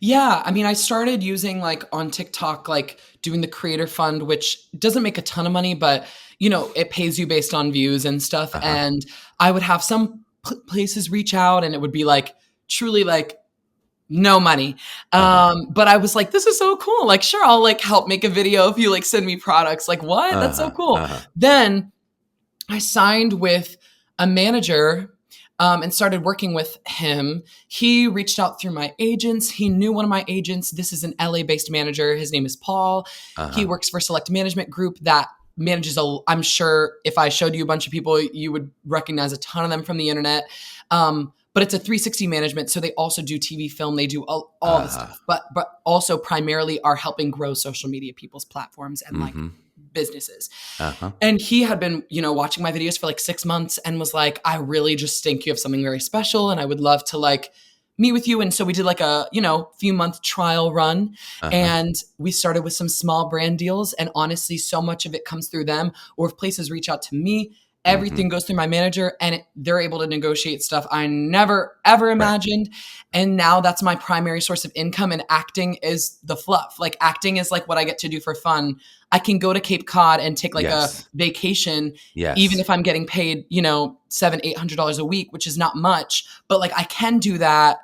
S2: Yeah. I mean, I started using like on TikTok, like doing the creator fund, which doesn't make a ton of money, but it pays you based on views and stuff. And I would have some places reach out and it would be like truly like no money. But I was like, this is so cool. Like, sure, I'll like help make a video if you like send me products. Like, what? That's so cool. Then I signed with a manager and started working with him. He reached out through my agents. He knew one of my agents. This is an LA-based manager. His name is Paul. He works for Select Management Group that manages I'm sure if I showed you a bunch of people, you would recognize a ton of them from the internet. But it's a 360 management. So they also do TV, film. They do all the stuff, but also primarily are helping grow social media people's platforms and like businesses. And he had been, watching my videos for like 6 months and was like, I really just think you have something very special and I would love to like meet with you. And so we did like a, few month trial run and we started with some small brand deals. And honestly, so much of it comes through them, or if places reach out to me, everything goes through my manager and they're able to negotiate stuff I never, ever imagined. Right. And now that's my primary source of income, and acting is the fluff. Like acting is like what I get to do for fun. I can go to Cape Cod and take like a vacation, even if I'm getting paid, $700-800 a week, which is not much, but like I can do that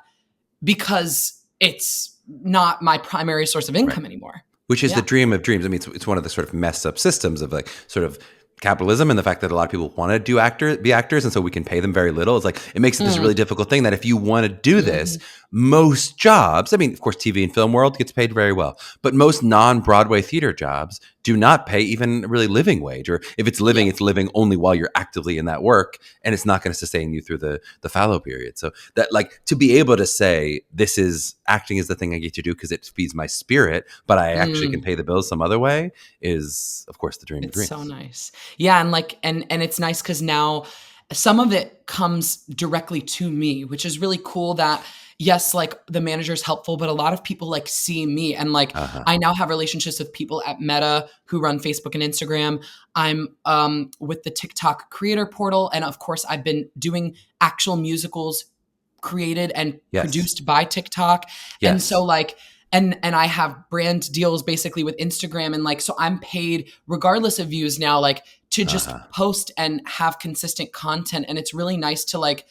S2: because it's not my primary source of income anymore.
S1: Which is the dream of dreams. I mean, it's one of the sort of messed up systems of like sort of capitalism and the fact that a lot of people want to be actors, and so we can pay them very little. It's like it makes it this really difficult thing that if you want to do this, most jobs, I mean, of course, TV and film world gets paid very well, but most non-Broadway theater jobs do not pay even really living wage, or if it's living, it's living only while you're actively in that work, and it's not going to sustain you through the fallow period. So that like to be able to say this is acting is the thing I get to do because it feeds my spirit, but I actually can pay the bills some other way is, of course, the dream of dreams.
S2: It's so nice. Yeah. And like, and it's nice because now some of it comes directly to me, which is really cool that yes, like the manager's helpful, but a lot of people like see me and like, I now have relationships with people at Meta who run Facebook and Instagram. I'm with the TikTok creator portal. And of course I've been doing actual musicals created and produced by TikTok. And so like, and I have brand deals basically with Instagram. And like, so I'm paid regardless of views now, like to just post and have consistent content. And it's really nice to like,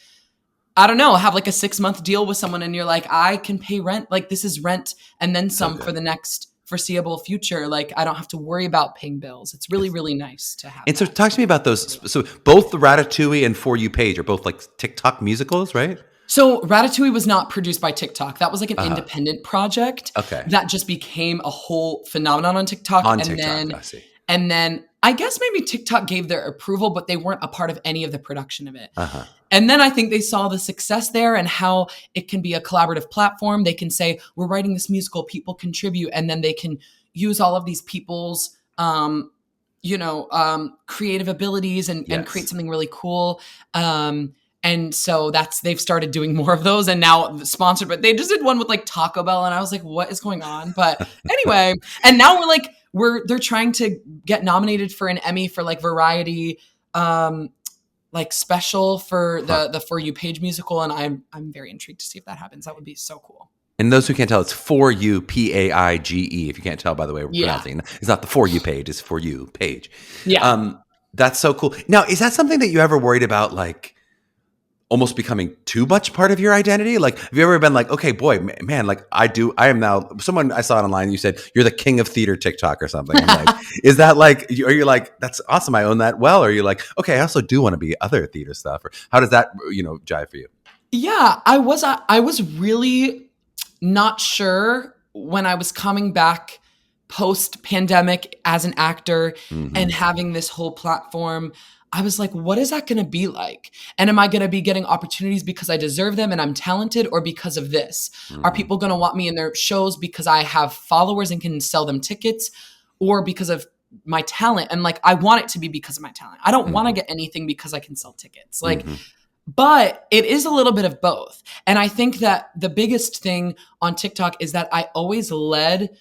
S2: I don't know, have like a 6-month deal with someone and you're like, I can pay rent. Like this is rent and then some for the next foreseeable future. Like I don't have to worry about paying bills. It's really, really nice to have.
S1: And so talk to me about those. So both the Ratatouille and For You page are both like TikTok musicals, right?
S2: So Ratatouille was not produced by TikTok. That was like an independent project that just became a whole phenomenon on TikTok.
S1: I see.
S2: And then I guess maybe TikTok gave their approval, but they weren't a part of any of the production of it. And then I think they saw the success there and how it can be a collaborative platform. They can say, we're writing this musical, people contribute, and then they can use all of these people's, creative abilities and create something really cool. And so they've started doing more of those and now sponsored, but they just did one with like Taco Bell. And I was like, what is going on? But anyway, and now they're trying to get nominated for an Emmy for like variety, like special for the For You page musical. And I'm very intrigued to see if that happens. That would be so cool.
S1: And those who can't tell, it's For You, Paige. If you can't tell by the way we're pronouncing it. It's not the For You page, it's For You page. Yeah. That's so cool. Now, is that something that you ever worried about, like, almost becoming too much part of your identity? Like, have you ever been like, okay, boy, man, like I am now, someone I saw it online, you said, you're the king of theater TikTok or something. I'm like, is that like, are you like, that's awesome, I own that well? Or are you like, okay, I also do want to be other theater stuff? Or how does that, jive for you?
S2: Yeah, I was really not sure when I was coming back post-pandemic as an actor and having this whole platform. I was like, what is that going to be like? And am I going to be getting opportunities because I deserve them and I'm talented, or because of this? Are people going to want me in their shows because I have followers and can sell them tickets, or because of my talent? And like, I want it to be because of my talent. I don't want to get anything because I can sell tickets. Like, but it is a little bit of both. And I think that the biggest thing on TikTok is that I always led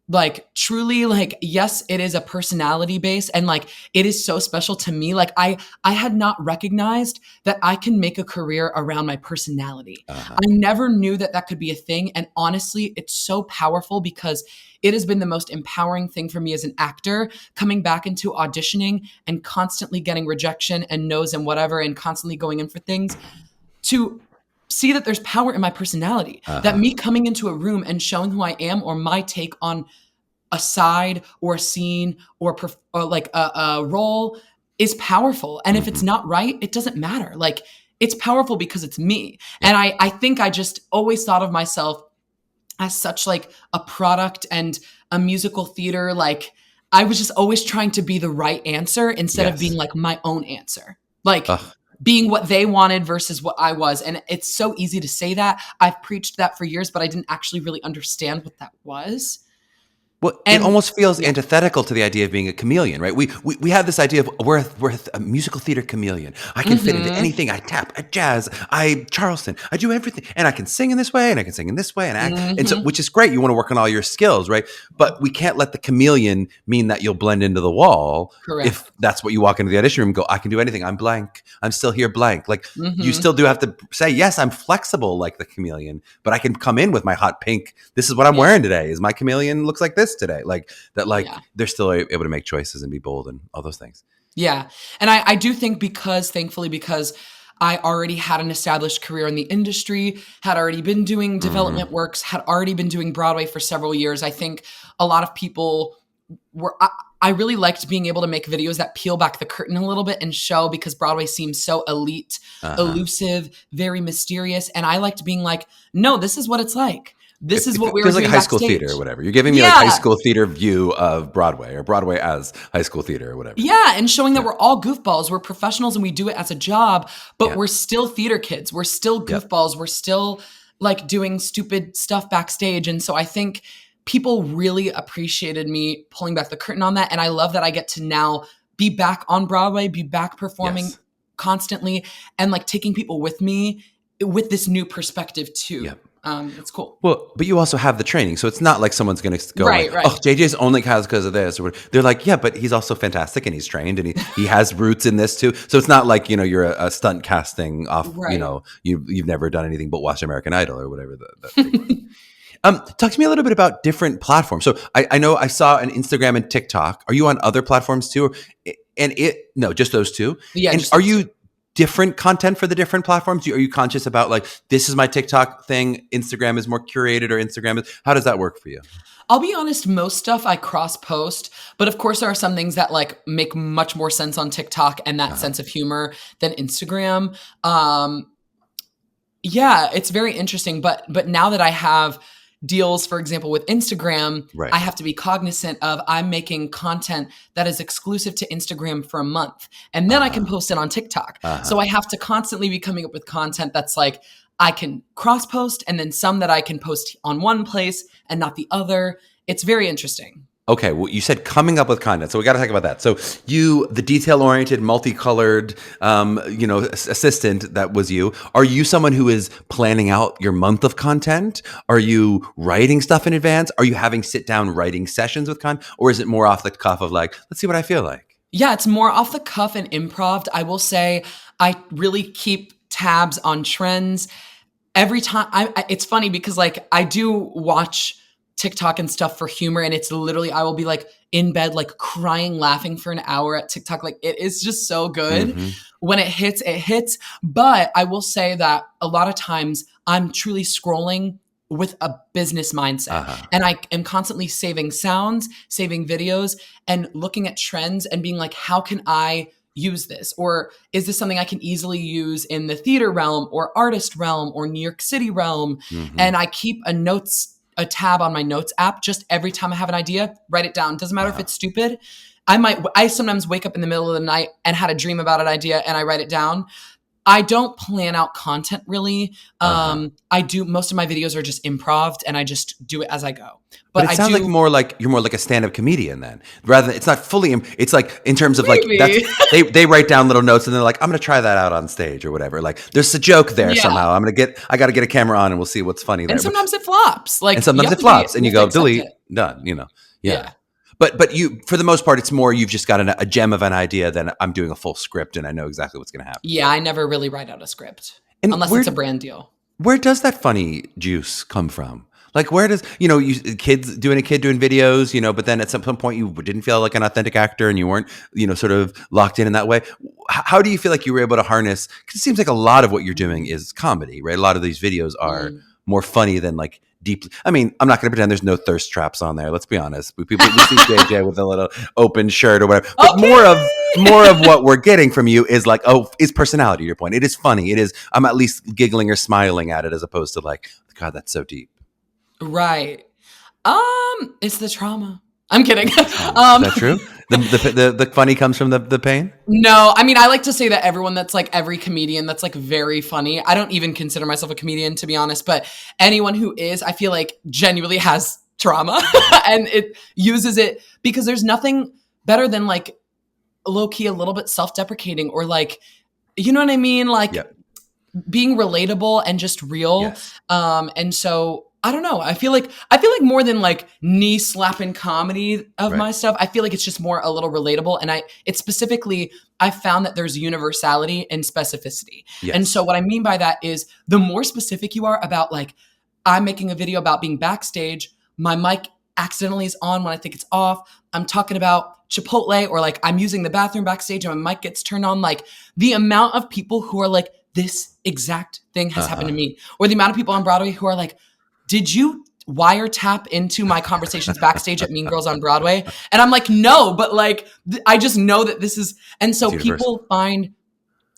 S2: like truly, like, yes, it is a personality base. And like, it is so special to me. Like I had not recognized that I can make a career around my personality. I never knew that could be a thing. And honestly, it's so powerful because it has been the most empowering thing for me as an actor, coming back into auditioning and constantly getting rejection and no's and whatever, and constantly going in for things, to see that there's power in my personality, that me coming into a room and showing who I am, or my take on a side or a scene or like a role, is powerful. And if it's not right, it doesn't matter. Like, it's powerful because it's me. And I think I just always thought of myself as such like a product and a musical theater. Like I was just always trying to be the right answer instead of being like my own answer. Like being what they wanted versus what I was. And it's so easy to say that. I've preached that for years, but I didn't actually really understand what that was.
S1: Well, it almost feels antithetical to the idea of being a chameleon, right? We have this idea of we're a musical theater chameleon. I can fit into anything. I tap, I jazz, I Charleston, I do everything, and I can sing in this way, and I can sing in this way, and act, and so which is great. You want to work on all your skills, right? But we can't let the chameleon mean that you'll blend into the wall.
S2: Correct.
S1: If that's what you walk into the audition room and go, I can do anything. I'm blank. I'm still here blank. Like you still do have to say, yes, I'm flexible like the chameleon, but I can come in with my hot pink. This is what I'm wearing today. Is my chameleon looks like this today? Like that, like they're still able to make choices and be bold and all those things.
S2: Yeah. And I do think thankfully, because I already had an established career in the industry, had already been doing development works, had already been doing Broadway for several years. I think a lot of people I really liked being able to make videos that peel back the curtain a little bit and show, because Broadway seems so elite, elusive, very mysterious. And I liked being like, no, this is what it's like. This is what we were doing
S1: like high school
S2: backstage.
S1: theater or whatever. You're giving me like high school theater view of Broadway, or Broadway as high school theater or whatever.
S2: Yeah, and showing that we're all goofballs. We're professionals and we do it as a job, but we're still theater kids. We're still goofballs. We're still like doing stupid stuff backstage. And so I think people really appreciated me pulling back the curtain on that. And I love that I get to now be back on Broadway, be back performing constantly, and like taking people with me with this new perspective too. Yep. It's cool.
S1: Well, but you also have the training, so it's not like someone's going to go like, "Oh, JJ's only cast because of this." Or whatever. They're like, "Yeah, but he's also fantastic, and he's trained, and he has roots in this too." So it's not like you're a stunt casting off. You've never done anything but watch American Idol or whatever. Talk to me a little bit about different platforms. So I know I saw an Instagram and TikTok. Are you on other platforms too? No, just those two.
S2: Yeah.
S1: And are you different content for the different platforms? Are you conscious about like, this is my TikTok thing, Instagram is more curated, or Instagram is, how does that work for you?
S2: I'll be honest, most stuff I cross post, but of course there are some things that like make much more sense on TikTok and that sense of humor than Instagram. Yeah, it's very interesting. But now that I have deals, for example, with Instagram, I have to be cognizant of I'm making content that is exclusive to Instagram for a month, and then I can post it on TikTok. So I have to constantly be coming up with content that's like I can cross post, and then some that I can post on one place and not the other. It's very interesting.
S1: Okay, well, you said coming up with content, so we got to talk about that. So the detail-oriented, multicolored, assistant that was you. Are you someone who is planning out your month of content? Are you writing stuff in advance? Are you having sit-down writing sessions with content? Or is it more off the cuff of like, let's see what I feel like?
S2: Yeah, it's more off the cuff and improv. I will say I really keep tabs on trends. Every time, it's funny because like I do watch TikTok and stuff for humor, and it's literally I will be like in bed like crying laughing for an hour at TikTok. Like it is just so good. When it hits. But I will say that a lot of times I'm truly scrolling with a business mindset, and I am constantly saving sounds, saving videos, and looking at trends and being like, how can I use this? Or is this something I can easily use in the theater realm or artist realm or New York City realm? And I keep a tab on my notes app. Just every time I have an idea, write it down. Doesn't matter if it's stupid. I sometimes wake up in the middle of the night and had a dream about an idea and I write it down. I don't plan out content really. I do, most of my videos are just improv and I just do it as I go.
S1: But it sounds like you're more like a stand-up comedian then. Rather than, it's not fully, it's like in terms of
S2: Maybe.
S1: like, they write down little notes and they're like, I'm going to try that out on stage or whatever. Like there's a joke there somehow. I got to get a camera on and we'll see what's funny there.
S2: And sometimes it flops.
S1: And sometimes it flops and you go, delete, done, Yeah. But you, for the most part, it's more you've just got a gem of an idea than I'm doing a full script and I know exactly what's going to happen.
S2: Yeah, I never really write out a script unless it's a brand deal.
S1: Where does that funny juice come from? Like where does, kids doing videos, but then at some point you didn't feel like an authentic actor and you weren't, sort of locked in that way. How do you feel like you were able to harness, because it seems like a lot of what you're doing is comedy, right? A lot of these videos are more funny than like deeply. I mean, I'm not going to pretend there's no thirst traps on there. Let's be honest. We see JJ with a little open shirt or whatever. But
S2: Okay.
S1: more of what we're getting from you is like, is personality. Your point. It is funny. It is. I'm at least giggling or smiling at it as opposed to like, God, that's so deep.
S2: Right. It's the trauma. I'm kidding.
S1: Is that true? The funny comes from the pain?
S2: No, I mean, I like to say that everyone that's like every comedian that's like very funny. I don't even consider myself a comedian, to be honest, but anyone who is, I feel like genuinely has trauma and it uses it because there's nothing better than like low key a little bit self-deprecating or like, you know what I mean? Like being relatable and just real.
S1: Yes.
S2: And so I don't know. I feel like more than like knee slapping comedy of my stuff, I feel like it's just more a little relatable. And it's specifically, I found that there's universality and specificity. Yes. And so what I mean by that is the more specific you are about like, I'm making a video about being backstage, my mic accidentally is on when I think it's off. I'm talking about Chipotle or like I'm using the bathroom backstage and my mic gets turned on. Like the amount of people who are like, this exact thing has happened to me. Or the amount of people on Broadway who are like, did you wiretap into my conversations backstage at Mean Girls on Broadway? And I'm like, no, but like, I just know that this is, and so people find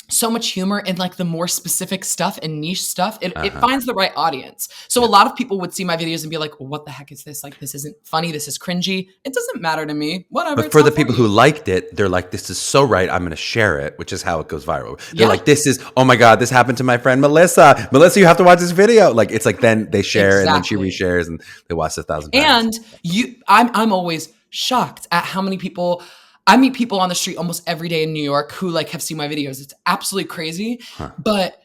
S2: so much humor in like the more specific stuff and niche stuff. It finds the right audience. So a lot of people would see my videos and be like, well, what the heck is this? Like, this isn't funny. This is cringy. It doesn't matter to me. Whatever.
S1: But for the people who liked it, they're like, this is so right. I'm going to share it, which is how it goes viral. They're like, this is, oh my God, this happened to my friend Melissa. Melissa, you have to watch this video. Like, it's like, then they share and then she reshares and they watch 1,000 times.
S2: And I'm always shocked at how many people, I meet people on the street almost every day in New York who like have seen my videos. It's absolutely crazy. But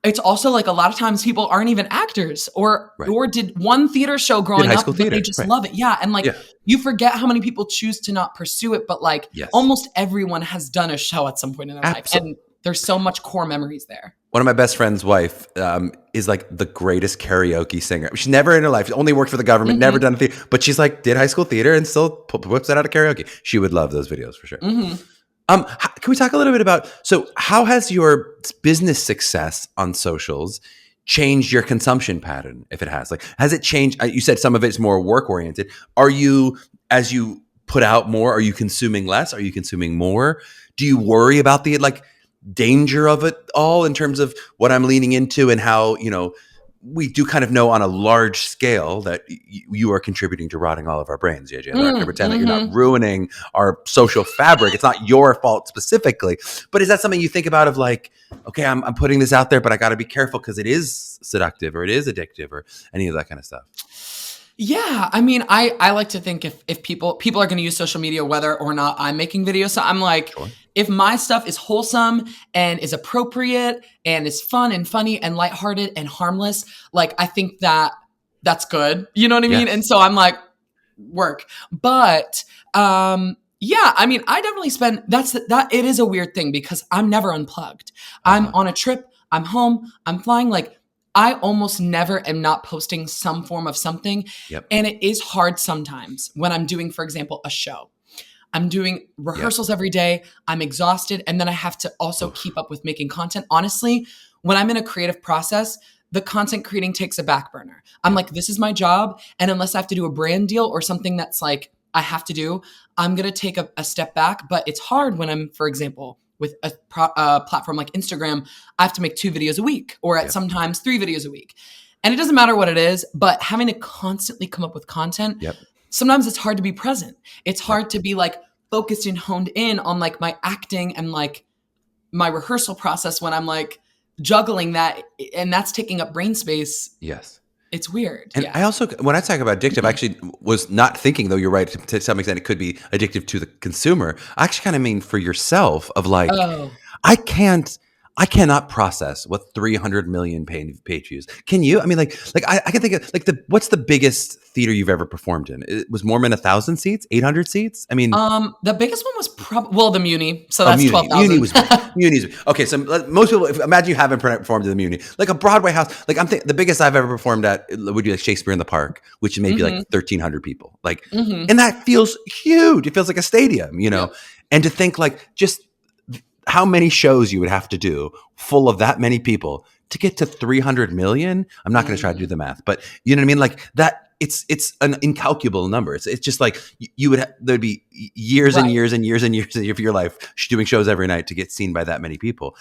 S2: it's also like a lot of times people aren't even actors or did one theater show growing up, but they just love it. Yeah. And like you forget how many people choose to not pursue it, but like almost everyone has done a show at some point in their life. And there's so much core memories there.
S1: One of my best friend's wife is like the greatest karaoke singer. She's never in her life, only worked for the government, never done theater, but she's like did high school theater and still whips it out of karaoke. She would love those videos for sure. Can we talk a little bit about, so how has your business success on socials changed your consumption pattern, if it has? Like, has it changed? You said some of it's more work oriented. Are you, as you put out more, are you consuming less? Are you consuming more? Do you worry about the like danger of it all in terms of what I'm leaning into and how, you know, we do kind of know on a large scale that you are contributing to rotting all of our brains, JJ. I'm not going to pretend that you're not ruining our social fabric. It's not your fault specifically, but is that something you think about of like, okay, I'm putting this out there, but I got to be careful because it is seductive or it is addictive or any of that kind of stuff?
S2: Yeah, I mean, I like to think if people are going to use social media, whether or not I'm making videos. So I'm like, if my stuff is wholesome and is appropriate and is fun and funny and lighthearted and harmless, like I think that's good. You know what I mean? And so I'm like, work. But yeah, I mean, I definitely spend. That it is a weird thing because I'm never unplugged. I'm on a trip. I'm home. I'm flying. Like, I almost never am not posting some form of something. And it is hard sometimes when I'm doing, for example, a show. I'm doing rehearsals every day. I'm exhausted. And then I have to also keep up with making content. Honestly, when I'm in a creative process, the content creating takes a back burner. I'm like, this is my job. And unless I have to do a brand deal or something that's like, I have to do, I'm going to take a step back. But it's hard when I'm, for example, with a platform like Instagram, I have to make 2 videos a week or at sometimes 3 videos a week. And it doesn't matter what it is, but having to constantly come up with content, sometimes it's hard to be present. It's hard to be like focused and honed in on like my acting and like my rehearsal process when I'm like juggling that and that's taking up brain space. It's weird.
S1: And I also, when I talk about addictive, I actually was not thinking, though you're right, to some extent it could be addictive to the consumer. I actually kind of mean for yourself of like, I cannot process what 300 million page views. Can you? I mean, like I can think of like what's the biggest theater you've ever performed in? It was Mormon 1,000 seats, 800 seats. I mean,
S2: the biggest one was probably the Muni. So that's 12,000.
S1: Muni's okay. So most people, imagine you haven't performed in the Muni, like a Broadway house. Like the biggest I've ever performed at would be like Shakespeare in the Park, which is maybe like 1,300 people. Like, and that feels huge. It feels like a stadium, you know. And to think like just how many shows you would have to do full of that many people to get to 300 million. I'm not going to try to do the math, but you know what I mean? Like that, it's an incalculable number. It's just like there'd be years and
S2: Right.
S1: years and years and years of your life doing shows every night to get seen by that many people.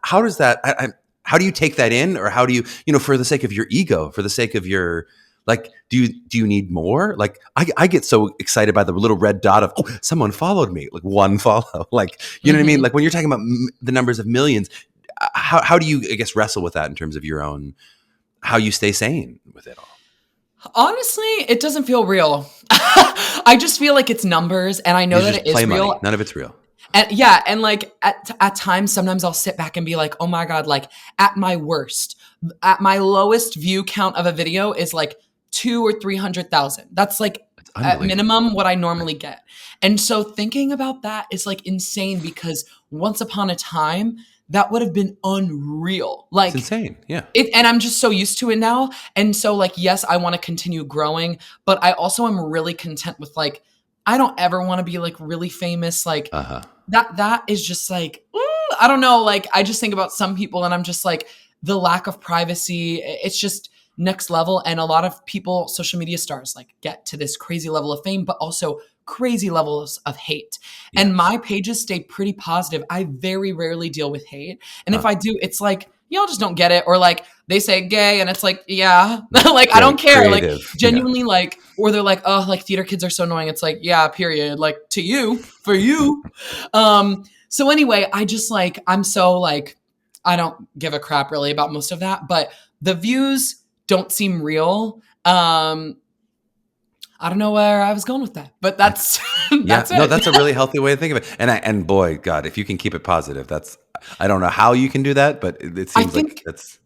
S1: How do you take that in? Or how do you, for the sake of your ego, for the sake of your, like, do you need more? Like, I get so excited by the little red dot of, oh, someone followed me, like one follow, like, you know what I mean? Like when you're talking about the numbers of millions, how do you, I guess, wrestle with that in terms of your own, how you stay sane with it all?
S2: Honestly, it doesn't feel real. I just feel like it's numbers, and I know that it is real.
S1: Money. None of it's real.
S2: And yeah, and like at times, sometimes I'll sit back and be like, oh my God, like at my worst, at my lowest view count of a video is like 200,000 or 300,000. That's like at minimum what I normally get. And so thinking about that is like insane, because once upon a time, that would have been unreal. Like,
S1: it's insane. Yeah.
S2: And I'm just so used to it now. And so like, yes, I want to continue growing, but I also am really content with like, I don't ever want to be like really famous. Like that is just like, I don't know. Like, I just think about some people and I'm just like, the lack of privacy, it's just next level. And a lot of people, social media stars, like get to this crazy level of fame, but also crazy levels of hate. Yes. And my pages stay pretty positive. I very rarely deal with hate. And if I do, it's like, y'all just don't get it. Or like they say gay and it's like, yeah, like, I don't care. Creative. Like genuinely like, or they're like, oh, like theater kids are so annoying. It's like, yeah, period. Like to you, for you. So anyway, I just like, I'm so like, I don't give a crap really about most of that, but the views don't seem real. I don't know where I was going with that, but that's that's it.
S1: No, that's a really healthy way to think of it. And boy, God, if you can keep it positive, I don't know how you can do that, but it seems like that's.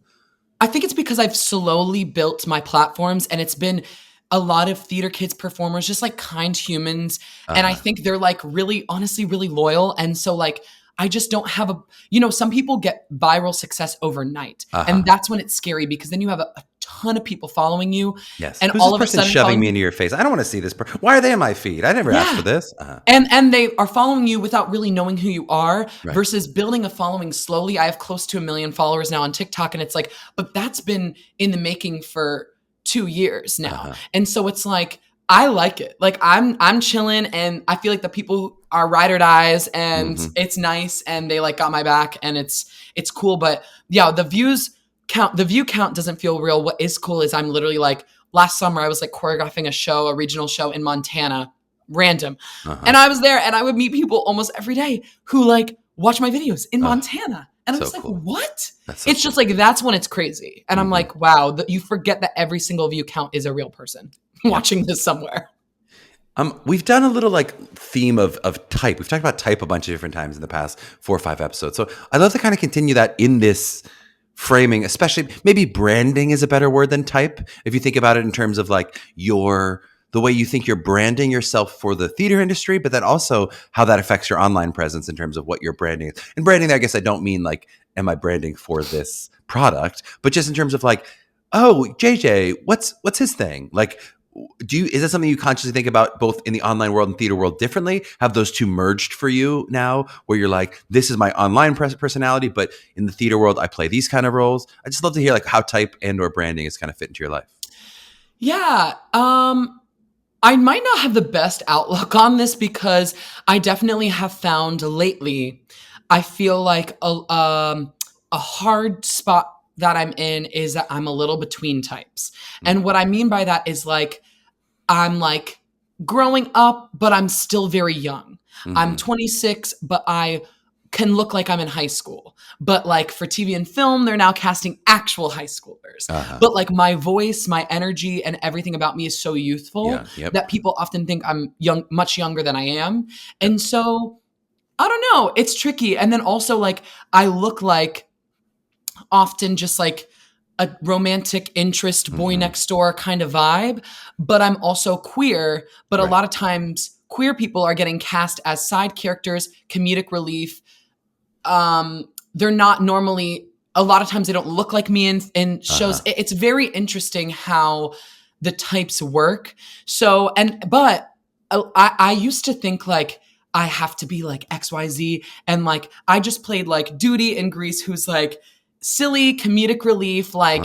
S2: I think it's because I've slowly built my platforms, and it's been a lot of theater kids performers, just like kind humans. And I think they're like really, honestly, really loyal. And so like, I just don't have some people get viral success overnight. And that's when it's scary, because then you have a ton of people following you.
S1: Yes.
S2: And
S1: who's
S2: all
S1: this
S2: of a
S1: person
S2: sudden
S1: shoving me into your face? I don't want to see this. Why are they on my feed? I never asked for this.
S2: And they are following you without really knowing who you are, versus building a following slowly. I have close to 1 million followers now on TikTok. And it's like, but that's been in the making for 2 years now. And so it's like, I like it. Like I'm chilling, and I feel like the people are ride or dies, and it's nice, and they like got my back, and it's cool. But yeah, the view count doesn't feel real. What is cool is I'm literally like, last summer I was like choreographing a regional show in Montana, random. And I was there, and I would meet people almost every day who like watch my videos in Montana. And I'm just like, what? It's just like, that's when it's crazy. And I'm like, wow, you forget that every single view count is a real person watching this somewhere.
S1: We've done a little like theme of type. We've talked about type a bunch of different times in the past 4 or 5 episodes. So I'd love to kind of continue that in this framing, especially maybe branding is a better word than type. If you think about it in terms of like the way you think you're branding yourself for the theater industry, but then also how that affects your online presence in terms of what your branding is. And branding, I guess I don't mean like, am I branding for this product, but just in terms of like, oh, JJ, what's his thing? Like, is that something you consciously think about both in the online world and theater world differently? Have those two merged for you now, where you're like, this is my online personality, but in the theater world, I play these kind of roles? I just love to hear like how type and or branding is kind of fit into your life. Yeah.
S2: I might not have the best outlook on this, because I definitely have found lately, I feel like a hard spot that I'm in is that I'm a little between types. And what I mean by that is like, I'm like growing up, but I'm still very young. I'm 26, but I can look like I'm in high school. But like for TV and film, they're now casting actual high schoolers. But like my voice, my energy, and everything about me is so youthful that people often think I'm young, much younger than I am. And so I don't know, it's tricky. And then also like I look like often just like a romantic interest, boy next door kind of vibe, but I'm also queer. But a lot of times queer people are getting cast as side characters, comedic relief. They're not normally, a lot of times they don't look like me in shows. It's very interesting how the types work. So, but I used to think like, I have to be like XYZ. And like, I just played like Duty in Grease, who's like silly comedic relief, like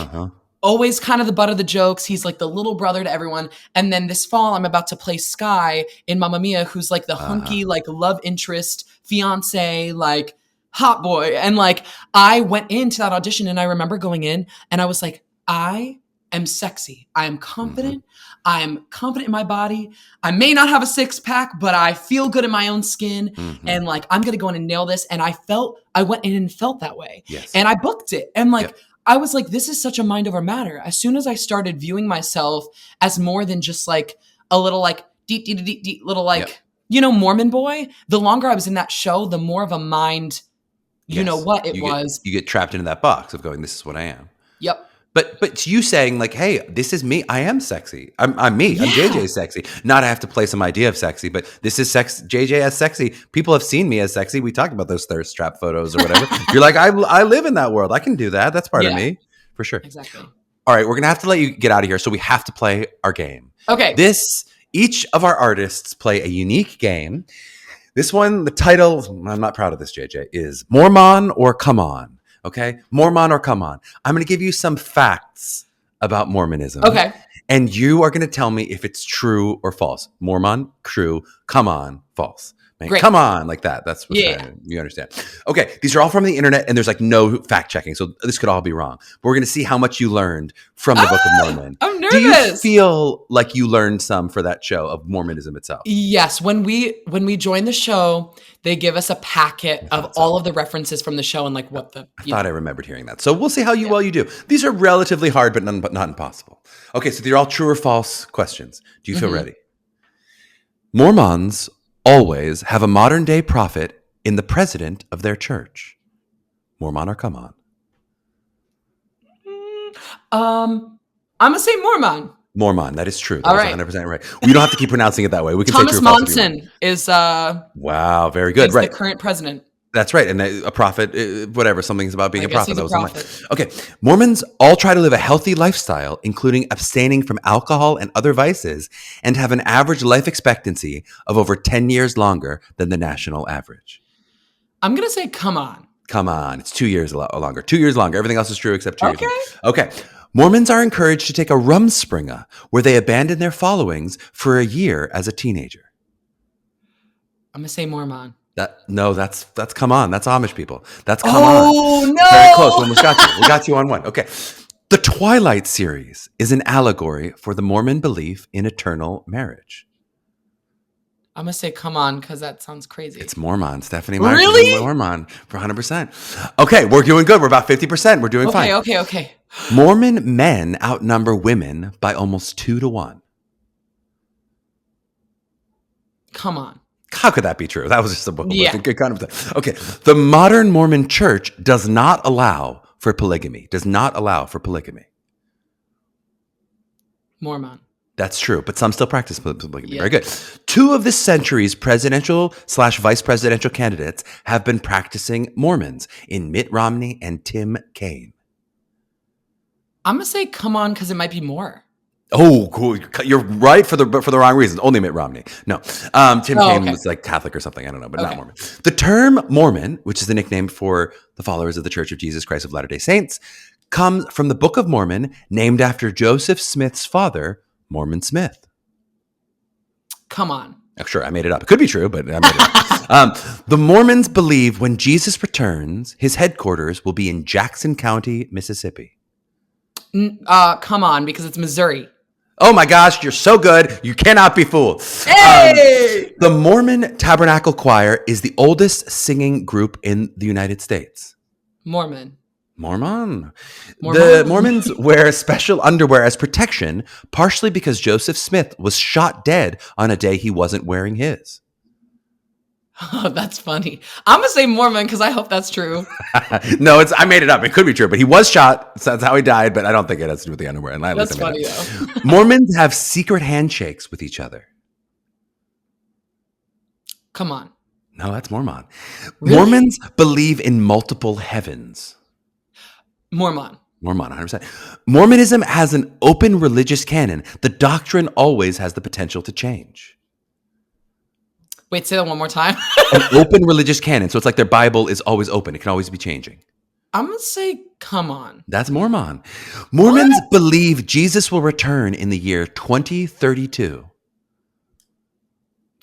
S2: always kind of the butt of the jokes. He's like the little brother to everyone. And then this fall, I'm about to play Sky in Mamma Mia, who's like the hunky, like love interest, fiance, like hot boy. And like I went into that audition and I remember going in and I was like, I am sexy. I am confident. I am confident in my body. I may not have a six pack, but I feel good in my own skin. And like, I'm going to go in and nail this. And I went in and felt that way.
S1: Yes.
S2: And I booked it. And like, I was like, this is such a mind over matter. As soon as I started viewing myself as more than just like a little like deep little like, you know, Mormon boy, the longer I was in that show, the more of a mind, you know what it was.
S1: You get trapped into that box of going, this is what I am.
S2: Yep.
S1: But you saying like, hey, this is me. I am sexy. I'm me. Yeah. I'm JJ sexy. Not I have to play some idea of sexy, but this is sex. JJ as sexy. People have seen me as sexy. We talked about those thirst trap photos or whatever. You're like, I live in that world. I can do that. That's part of me for sure.
S2: Exactly.
S1: All right, we're gonna have to let you get out of here, so we have to play our game.
S2: Okay.
S1: Each of our artists play a unique game. This one, the title, I'm not proud of this, JJ, is Mormon or Come On. Okay? Mormon or Come On. I'm going to give you some facts about Mormonism.
S2: Okay.
S1: And you are going to tell me if it's true or false. Mormon, true. Come On, false. Man, come on, like that. That's what you understand. Okay, these are all from the internet, and there's like no fact checking, so this could all be wrong. But we're going to see how much you learned from the Book of Mormon.
S2: I'm nervous.
S1: Do you feel like you learned some for that show of Mormonism itself?
S2: Yes. When we join the show, they give us a packet of all of the references from the show and like what the.
S1: I thought I remembered hearing that. So we'll see how well you do. These are relatively hard, but not impossible. Okay, so they're all true or false questions. Do you feel ready? Mormons always have a modern day prophet in the president of their church. Mormon or Come On?
S2: I'm gonna say Mormon.
S1: Mormon, that is true.
S2: All
S1: That's
S2: right.
S1: 100% right. We don't have to keep pronouncing it that way. We can
S2: Thomas
S1: say true or false.
S2: Monson is
S1: wow, very good. Right,
S2: the current president.
S1: That's right. And a prophet, whatever, something's about being a prophet.
S2: He's a prophet.
S1: Okay. Mormons all try to live a healthy lifestyle, including abstaining from alcohol and other vices, and have an average life expectancy of over 10 years longer than the national average.
S2: I'm going to say Come On.
S1: Come on. It's 2 years longer. 2 years longer. Everything else is true except 2 years longer. Okay. Mormons are encouraged to take a rumspringa, where they abandon their followings for a year as a teenager.
S2: I'm going to say Mormon.
S1: That's Come On. That's Amish people. That's Come On.
S2: Oh, no.
S1: Very close. We almost got you. We got you on one. Okay. The Twilight series is an allegory for the Mormon belief in eternal marriage.
S2: I'm going to say Come On because that sounds crazy.
S1: It's Mormon. Stephanie Myers
S2: really?
S1: is Mormon for 100%. Okay, we're doing good. We're about 50%. We're doing fine.
S2: Okay.
S1: Mormon men outnumber women by almost 2 to 1.
S2: Come on.
S1: How could that be true? That was just a book.
S2: Yeah.
S1: Good kind of thing. Okay. The modern Mormon church does not allow for polygamy.
S2: Mormon.
S1: That's true, but some still practice polygamy.
S2: Yeah.
S1: Very good. 2 of this century's presidential/vice presidential candidates have been practicing Mormons in Mitt Romney and Tim Kaine.
S2: I'm going to say Come On because it might be more.
S1: Oh, cool. You're right for the wrong reasons. Only Mitt Romney. No. Tim Kaine was like Catholic or something. I don't know, but not Mormon. The term Mormon, which is the nickname for the followers of the Church of Jesus Christ of Latter-day Saints, comes from the Book of Mormon, named after Joseph Smith's father, Mormon Smith.
S2: Come on.
S1: Sure, I made it up. It could be true, but I made it up. The Mormons believe when Jesus returns, his headquarters will be in Jackson County, Mississippi.
S2: Come On, because it's Missouri.
S1: Oh my gosh, you're so good. You cannot be fooled.
S2: Hey!
S1: The Mormon Tabernacle Choir is the oldest singing group in the United States.
S2: Mormon.
S1: The Mormons wear special underwear as protection, partially because Joseph Smith was shot dead on a day he wasn't wearing his.
S2: Oh, that's funny. I'm going to say Mormon because I hope that's true.
S1: No, I made it up. It could be true, but he was shot. So that's how he died, but I don't think it has to do with the underwear. And
S2: that's funny, though.
S1: Mormons have secret handshakes with each other.
S2: Come on.
S1: No, that's Mormon.
S2: Really?
S1: Mormons believe in multiple heavens.
S2: Mormon,
S1: 100%. Mormonism has an open religious canon. The doctrine always has the potential to change.
S2: Wait, say that one more time.
S1: An open religious canon. So it's like their Bible is always open. It can always be changing.
S2: I'm going to say Come on.
S1: That's Mormon. Mormons believe Jesus will return in the year 2032.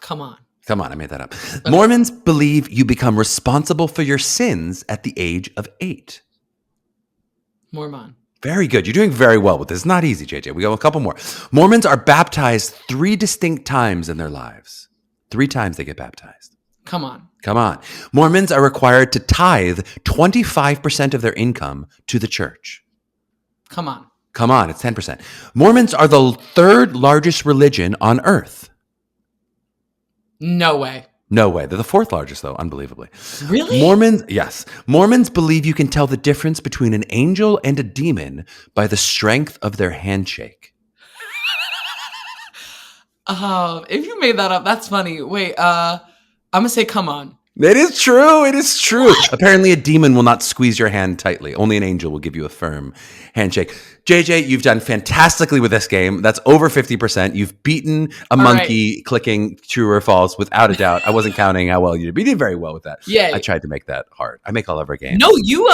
S2: Come on.
S1: Come on, I made that up. Okay. Mormons believe you become responsible for your sins at the age of 8.
S2: Mormon.
S1: Very good. You're doing very well with this. It's not easy, JJ. We got a couple more. Mormons are baptized 3 distinct times in their lives. 3 times they get baptized.
S2: Come on.
S1: Come on. Mormons are required to tithe 25% of their income to the church.
S2: Come on.
S1: Come on, it's 10%. Mormons are the 3rd largest religion on earth.
S2: No way.
S1: No way. They're the 4th largest, though, unbelievably.
S2: Really?
S1: Yes. Mormons believe you can tell the difference between an angel and a demon by the strength of their handshake.
S2: If you made that up, that's funny. Wait, I'm going to say come on.
S1: It is true. It is true. Apparently, a demon will not squeeze your hand tightly. Only an angel will give you a firm handshake. JJ, you've done fantastically with this game. That's over 50%. You've beaten a monkey clicking true or false without a doubt. I wasn't counting how well you did, but you did very well with that.
S2: Yeah.
S1: I tried to make that hard. I make all of our games.
S2: No, you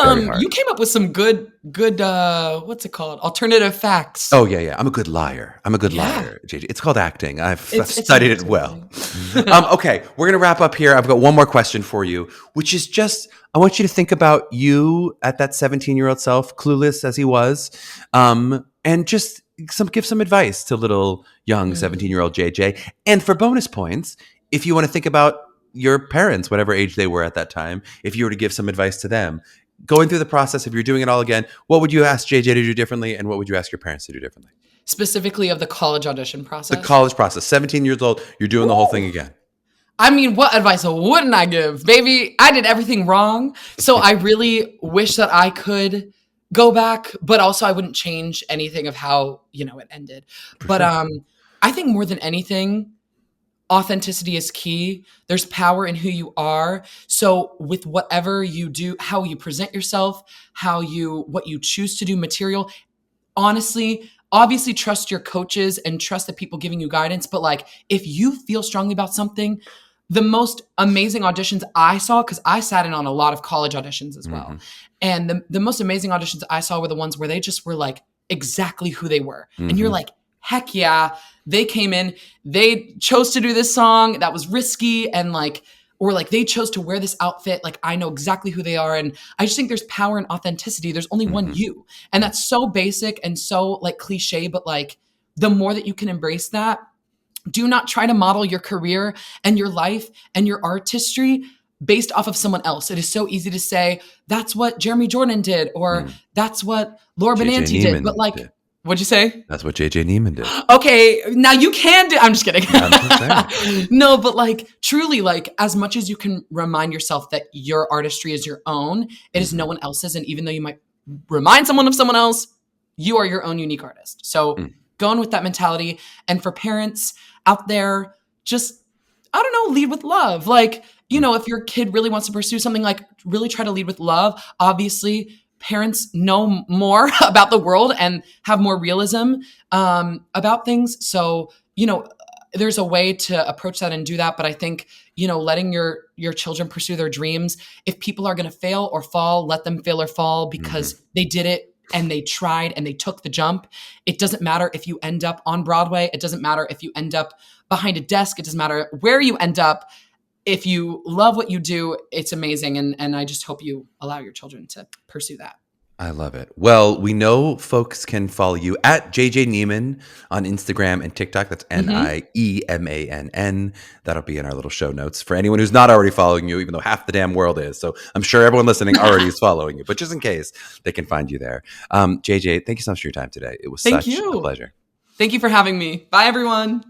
S2: came up with some good what's it called? Alternative facts.
S1: Oh yeah. I'm a good liar. Liar, JJ. It's called acting. I've studied it well. Okay, we're gonna wrap up here. I've got one more question for you, which is just I want you to think about you at that 17-year-old self, clueless as he was, and just give some advice to little young 17-year-old JJ. And for bonus points, if you want to think about your parents, whatever age they were at that time, if you were to give some advice to them, going through the process, if you're doing it all again, what would you ask JJ to do differently, and what would you ask your parents to do differently?
S2: Specifically of the college audition process?
S1: The college process. 17 years old, you're doing the whole thing again.
S2: I mean, what advice wouldn't I give? Baby, I did everything wrong. So I really wish that I could go back, but also I wouldn't change anything of how, it ended. But I think more than anything, authenticity is key. There's power in who you are. So with whatever you do, how you present yourself, what you choose to do, material, honestly, obviously trust your coaches and trust the people giving you guidance. But if you feel strongly about something, the most amazing auditions I saw, because I sat in on a lot of college auditions as well. And the most amazing auditions I saw were the ones where they just were exactly who they were. And you're heck yeah, they came in, they chose to do this song that was risky and or they chose to wear this outfit. I know exactly who they are. And I just think there's power in authenticity. There's only one you. And that's so basic and so cliche, but the more that you can embrace that, do not try to model your career and your life and your artistry based off of someone else. It is so easy to say, that's what Jeremy Jordan did, or that's what Laura Benanti did. But what'd you say?
S1: That's what JJ Niemann did.
S2: Okay, now you can do. I'm just kidding. No, but truly, as much as you can remind yourself that your artistry is your own, it is no one else's. And even though you might remind someone of someone else, you are your own unique artist. So go in with that mentality. And for parents out there, just, I don't know, lead with love. If your kid really wants to pursue something, really try to lead with love. Obviously, parents know more about the world and have more realism about things. So, there's a way to approach that and do that. But I think, letting your children pursue their dreams, if people are going to fail or fall, let them fail or fall because they did it and they tried and they took the jump. It doesn't matter if you end up on Broadway. It doesn't matter if you end up behind a desk. It doesn't matter where you end up. If you love what you do, it's amazing. And I just hope you allow your children to pursue that.
S1: I love it. Well, we know folks can follow you at JJ Niemann on Instagram and TikTok. That's Niemann. That'll be in our little show notes for anyone who's not already following you, even though half the damn world is. So I'm sure everyone listening already is following you, but just in case, they can find you there. JJ, thank you so much for your time today. It was such a pleasure.
S2: Thank you for having me. Bye, everyone.